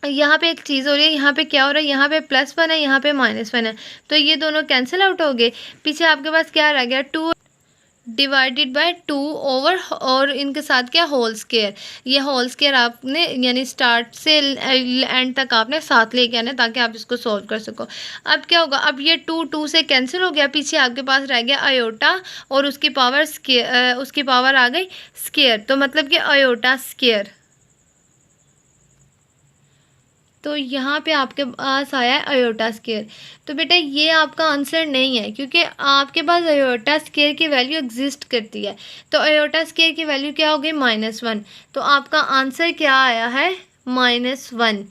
यहाँ पे एक चीज़ हो रही है, यहाँ पे क्या हो रहा है, यहाँ पे +1 है, यहाँ पे -1 है, तो ये दोनों कैंसिल आउट हो गए। पीछे आपके पास क्या रह गया, 2 डिवाइडेड बाय 2 ओवर, और इनके साथ क्या होल स्क्वायर। ये होल स्क्वायर आपने यानी स्टार्ट से एंड तक आपने साथ लेके आना ताकि आप इसको सॉल्व कर सको। अब क्या होगा, अब ये 2 से कैंसिल हो गया, पीछे आपके पास रह गया आयोटा और उसकी पावर स्क्वायर, उसकी पावर आ गई स्क्वायर, तो मतलब कि आयोटा स्क्वायर। तो यहाँ पे आपके पास आया है आयोटा स्क्वायर। तो बेटा ये आपका आंसर नहीं है, क्योंकि आपके पास आयोटा स्क्वायर की वैल्यू एग्जिस्ट करती है। तो आयोटा स्क्वायर की वैल्यू क्या हो गई -1, तो आपका आंसर क्या आया है -1।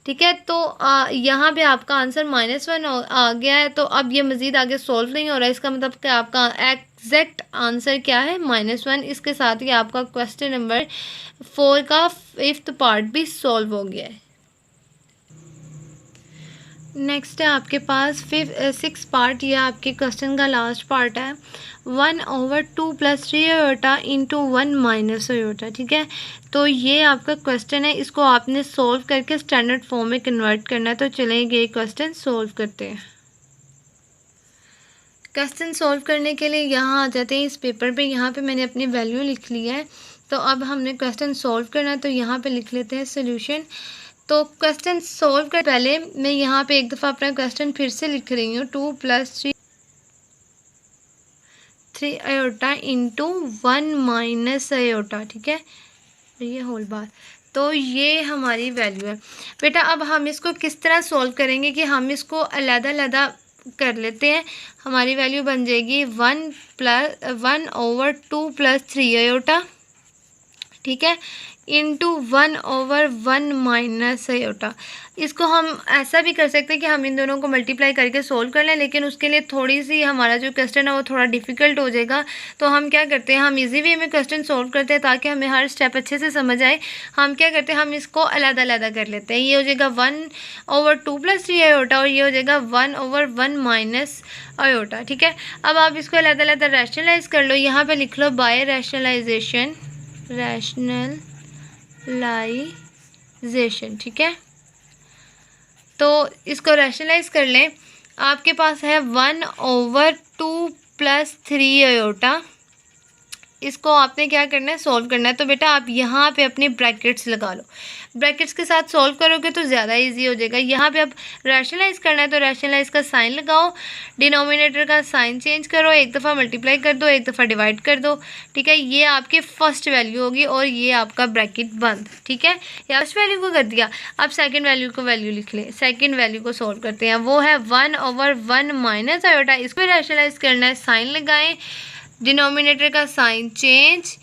ठीक है, तो यहाँ पे आपका आंसर -1 आ गया है। तो अब ये मज़ीद आगे सॉल्व नहीं हो रहा है, इसका मतलब कि आपका एग्जैक्ट आंसर क्या है -1। इसके साथ ही आपका क्वेश्चन नंबर 4 का 5th पार्ट भी सॉल्व हो गया है। नेक्स्ट है आपके पास 6 पार्ट, ये आपके क्वेश्चन का लास्ट पार्ट है। 1/2 + 3 आयोटा इंटू 1 - आयोटा। ठीक है, तो ये आपका क्वेश्चन है, इसको आपने सॉल्व करके स्टैंडर्ड फॉर्म में कन्वर्ट करना है। तो चलेंगे ये क्वेश्चन सॉल्व करते हैं। क्वेश्चन सॉल्व करने के लिए यहाँ आ जाते हैं इस पेपर पे। यहाँ पे मैंने अपनी वैल्यू लिख ली है, तो अब हमने क्वेश्चन सॉल्व करना है, तो यहाँ पे लिख लेते हैं सोल्यूशन। तो क्वेश्चन सॉल्व कर पहले मैं यहाँ पे एक दफ़ा अपना क्वेश्चन फिर से लिख रही हूँ। 2 + 3 आयोटा इंटू 1 - आयोटा। ठीक है, ये होल बार, तो ये हमारी वैल्यू है। बेटा अब हम इसको किस तरह सॉल्व करेंगे कि हम इसको अलग-अलग कर लेते हैं। हमारी वैल्यू बन जाएगी 1/2 + 3 आयोटा, ठीक है, इंटू 1/1 - आयोटा। इसको हम ऐसा भी कर सकते हैं कि हम इन दोनों को मल्टीप्लाई करके सोल्व कर लें, लेकिन उसके लिए थोड़ी सी हमारा जो क्वेश्चन है वो थोड़ा डिफ़िकल्ट हो जाएगा। तो हम क्या करते हैं, हम इजी वे में क्वेश्चन सोल्व करते हैं ताकि हमें हर स्टेप अच्छे से समझ आए। हम क्या करते हैं, हम इसको अलग-अलग कर लेते हैं। ये हो जाएगा 1/2 + 3 आयोटा, और ये हो जाएगा 1/1 - आयोटा। ठीक है, अब आप इसको अलग-अलग रैशनलाइज कर लो। यहाँ पे लिख लो बाय रैशनलाइजेशन, रैशनलाइजेशन। ठीक है, तो इसको रैशनलाइज कर लें। आपके पास है 1/2 + 3 आयोटा, इसको आपने क्या करना है, सॉल्व करना है। तो बेटा आप यहाँ पे अपनी ब्रैकेट्स लगा लो, ब्रैकेट्स के साथ सॉल्व करोगे तो ज़्यादा इजी हो जाएगा। यहाँ पे अब रैशनलाइज करना है, तो रैशनलाइज का साइन लगाओ, डिनोमिनेटर का साइन चेंज करो, एक दफ़ा मल्टीप्लाई कर दो, एक दफ़ा डिवाइड कर दो। ठीक है, ये आपकी फर्स्ट वैल्यू होगी और ये आपका ब्रैकेट बंद। ठीक है, या फर्स्ट वैल्यू को कर दिया, अब सेकेंड वैल्यू को वैल्यू लिख लें। सेकेंड वैल्यू को सॉल्व करते हैं, वो है 1/1 - आयोटा। इसको रैशनलाइज करना है, साइन लगाएं, डिनोमिनेटर का साइन चेंज,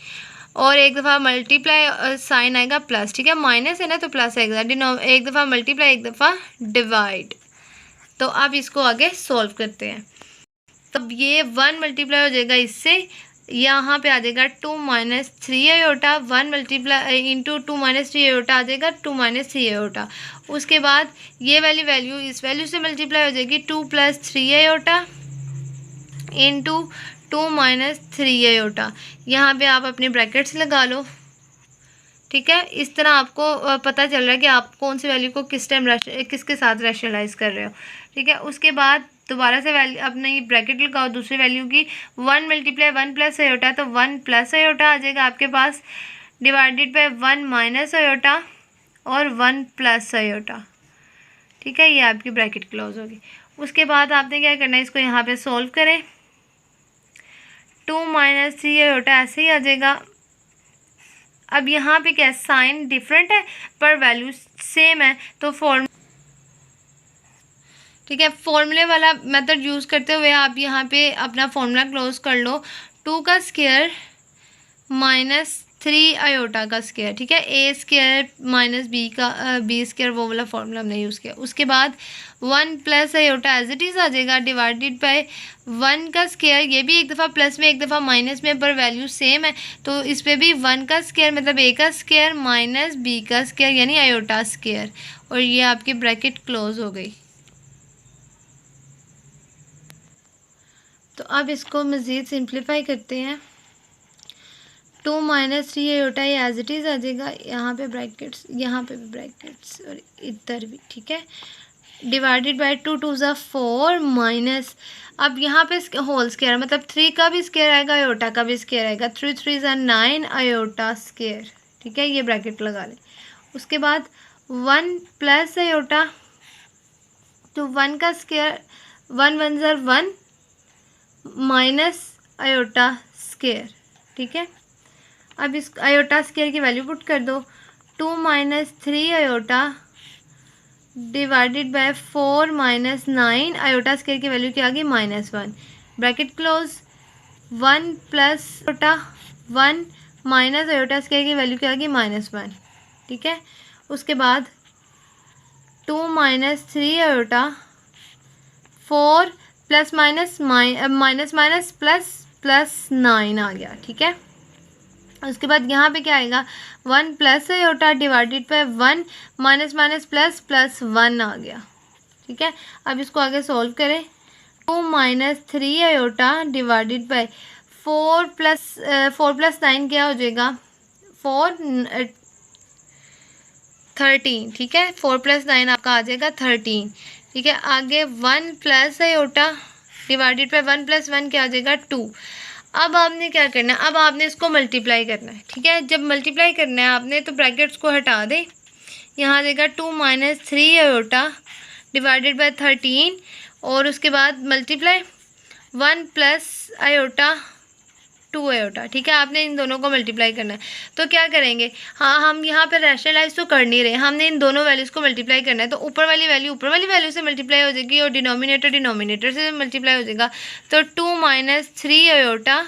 और एक दफ़ा मल्टीप्लाई साइन आएगा प्लस। ठीक है, माइनस है ना तो प्लस आएगा, एक दफ़ा मल्टीप्लाई, एक दफ़ा डिवाइड। तो अब इसको आगे सॉल्व करते हैं। तब ये 1 मल्टीप्लाई हो जाएगा इससे, यहाँ पे आ जाएगा 2 - 3 आयोटा, 1 मल्टीप्लाई इंटू 2 - 3 आयोटा आ जाएगा 2 - 3 आयोटा। उसके बाद ये वाली वैल्यू इस वैल्यू से मल्टीप्लाई हो जाएगी 2 + 3 आयोटा इंटू 2 - 3 आयोटा। यहाँ पे आप अपने ब्रैकेट्स लगा लो। ठीक है, इस तरह आपको पता चल रहा है कि आप कौन सी वैल्यू को किस टाइम किसके साथ रैशनलाइज कर रहे हो। ठीक है, उसके बाद दोबारा से वैल्यू अपने ये ब्रैकेट लगाओ दूसरी वैल्यू की। 1 × 1 + आयोटा, तो 1 + आयोटा आ जाएगा आपके पास, डिवाइडेड बाय 1 - आयोटा और 1 + आयोटा। ठीक है, ये आपकी ब्रैकेट क्लोज होगी। उसके बाद आपने क्या करना है, इसको यहाँ पे सॉल्व करें। 2 - 3 आयोटा ऐसे ही आ जाएगा। अब यहाँ पे क्या साइन डिफरेंट है पर वैल्यू सेम है, तो ठीक है, फॉर्मूले वाला मेथड यूज़ करते हुए आप यहाँ पे अपना फॉर्मूला क्लोज कर लो। 2 का स्क्वायर 3 आयोटा का स्क्वायर, ठीक है, ए स्क्वायर माइनस बी का बी स्क्वायर, वो वाला फॉर्मूला हमने यूज़ किया। उसके बाद 1 plus iota as it is आ जाएगा, डिवाइडेड बाय 1 का स्क्वायर, ये भी एक दफ़ा प्लस में एक दफ़ा माइनस में, पर वैल्यू सेम है तो इस पर भी 1 का स्क्वायर मतलब ए का स्क्वायर माइनस बी का स्क्वायर यानी आयोटा स्क्वायर, और ये आपकी ब्रैकेट क्लोज हो गई। तो अब इसको मज़ीद सिंप्लीफाई करते हैं। 2 माइनस 3 आयोटा ये एज इट इज़ आ जाएगा, यहाँ पे ब्रैकेट्स, यहाँ पे भी ब्रैकेट्स और इधर भी, ठीक है, डिवाइडेड बाय 2 2 ज़ा 4 माइनस, अब यहाँ पे होल स्क्वायर मतलब 3 का भी स्क्वायर आएगा, आयोटा का भी स्क्वायर आएगा, 3 3 ज़ा 9 आयोटा स्क्वायर, ठीक है, ये ब्रैकेट लगा लें। उसके बाद 1 प्लस आयोटा, तो 1 का स्क्वायर 1 1 ज़ा 1 माइनस आयोटा स्क्वायर, ठीक है। अब इस आयोटा स्क्वायर की वैल्यू पुट कर दो, 2 minus 3 iota divided bye 4 minus 9, iota square की वैल्यू क्या आ गई -1, bracket close. 1 plus iota 1 minus iota square की वैल्यू क्या आ गई -1, ठीक है। उसके बाद 2 minus 3 iota 4 plus minus minus minus plus plus 9 आ गया, ठीक है। उसके बाद यहाँ पे क्या आएगा, 1 plus iota divided by 1 minus minus plus plus 1 आ गया, ठीक है। अब इसको आगे सॉल्व करें, 2 minus 3 iota divided bye 4 plus 9 क्या हो जाएगा, 13, ठीक है, 4 प्लस 9 आपका आ जाएगा 13, ठीक है। आगे 1 plus iota divided by 1 plus 1 क्या आ जाएगा 2। अब आपने क्या करना है, अब आपने इसको मल्टीप्लाई करना है, ठीक है। जब मल्टीप्लाई करना है आपने तो ब्रैकेट्स को हटा दे, यहाँ आ जाएगा 2 माइनस 3 आयोटा डिवाइडेड बाय 13 और उसके बाद मल्टीप्लाई 1 प्लस आयोटा 2 आयोटा, ठीक है। आपने इन दोनों को मल्टीप्लाई करना है तो क्या करेंगे, हाँ हम यहाँ पे रैशनलाइज तो कर नहीं रहे, हमने इन दोनों वैल्यूज़ को मल्टीप्लाई करना है, तो ऊपर वाली वैल्यू से मल्टीप्लाई हो जाएगी और डिनोमिनेटर से मल्टीप्लाई हो जाएगा। तो 2 minus 3 iota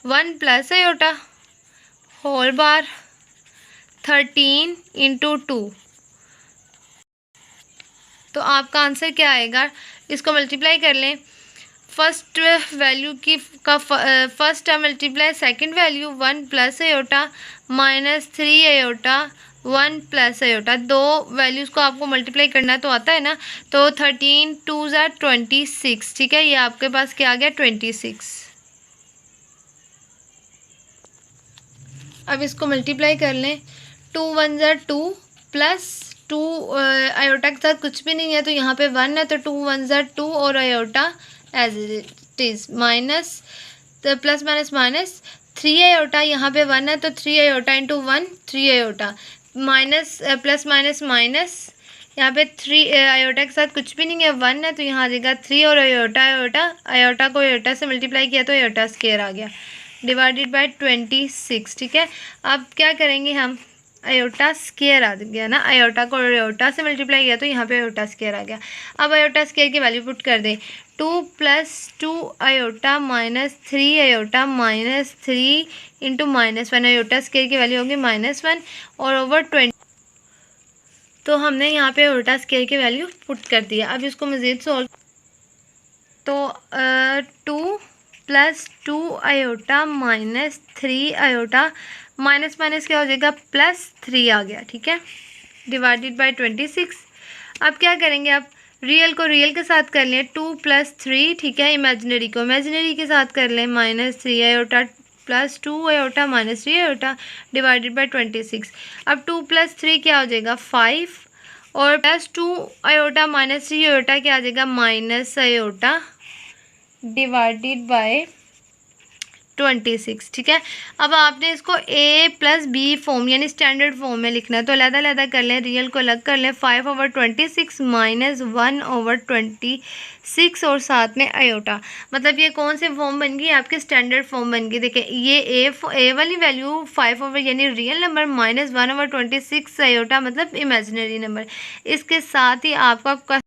1 plus iota whole bar 13 into 2, तो आपका आंसर क्या आएगा, इसको मल्टीप्लाई कर लें, फर्स्ट वैल्यू की का first term multiply second value 1 plus iota minus 3 iota 1 plus iota, दो वैल्यूज़ को आपको मल्टीप्लाई करना तो आता है ना, तो 13 2 ज़ा 26, ठीक है, ये आपके पास क्या आ गया 26। अब इसको मल्टीप्लाई कर लें, 2 1 ज़ा 2 प्लस 2 आयोटा के साथ कुछ भी नहीं है तो यहाँ पे 1 है, तो 2 1 ज़ा 2 और iota as it is minus plus minus minus 3 iota, यहाँ पे 1 है तो 3 iota into 1 3 iota minus plus minus minus, यहाँ पे 3 आयोटा के साथ कुछ भी नहीं है 1 है तो यहाँ आ जाएगा 3 और आयोटा को आयोटा से मल्टीप्लाई किया तो आयोटा स्क्वायर आ गया डिवाइडेड बाय 26, ठीक है। अब क्या करेंगे हम, आयोटा स्क्वायर आ गया ना, आयोटा को आयोटा से मल्टीप्लाई किया तो यहाँ पे आयोटा स्क्वायर आ गया। अब आयोटा स्क्वायर की वैल्यू पुट कर दें, 2 plus 2 iota minus 3 iota minus 3 into -1, iota square की वैल्यू होगी -1 और ओवर 20, तो हमने यहाँ पे आयोटा स्क्वायर की वैल्यू पुट कर दिया। अब इसको मज़ीद सॉल्व, तो 2 plus 2 iota minus 3 iota minus minus क्या हो जाएगा +3 आ गया, ठीक है, डिवाइडेड बाय 26। अब क्या करेंगे, आप रियल को रियल के साथ कर लें, 2 प्लस 3, ठीक है, इमेजिनरी को इमेजिनरी के साथ कर लें, -3 iota plus 2 iota minus 3 iota divided bye 26। अब 2 प्लस 3 क्या हो जाएगा 5 और प्लस 2 आयोटा माइनस 3 आयोटा क्या आ जाएगा माइनस आयोटा डिवाइडेड बाय 26, ठीक है। अब आपने इसको a प्लस बी फॉर्म यानी स्टैंडर्ड फॉर्म में लिखना है, तो अलग कर लें, रियल को अलग कर लें, 5/26 माइनस 1/26 और साथ में आयोटा, मतलब ये कौन से फॉर्म बन गई, आपके स्टैंडर्ड फॉर्म बन गई। देखिए ये a वाली वैल्यू 5 यानी रियल नंबर माइनस 1/26 आयोटा मतलब इमेजिनरी नंबर, इसके साथ ही आपका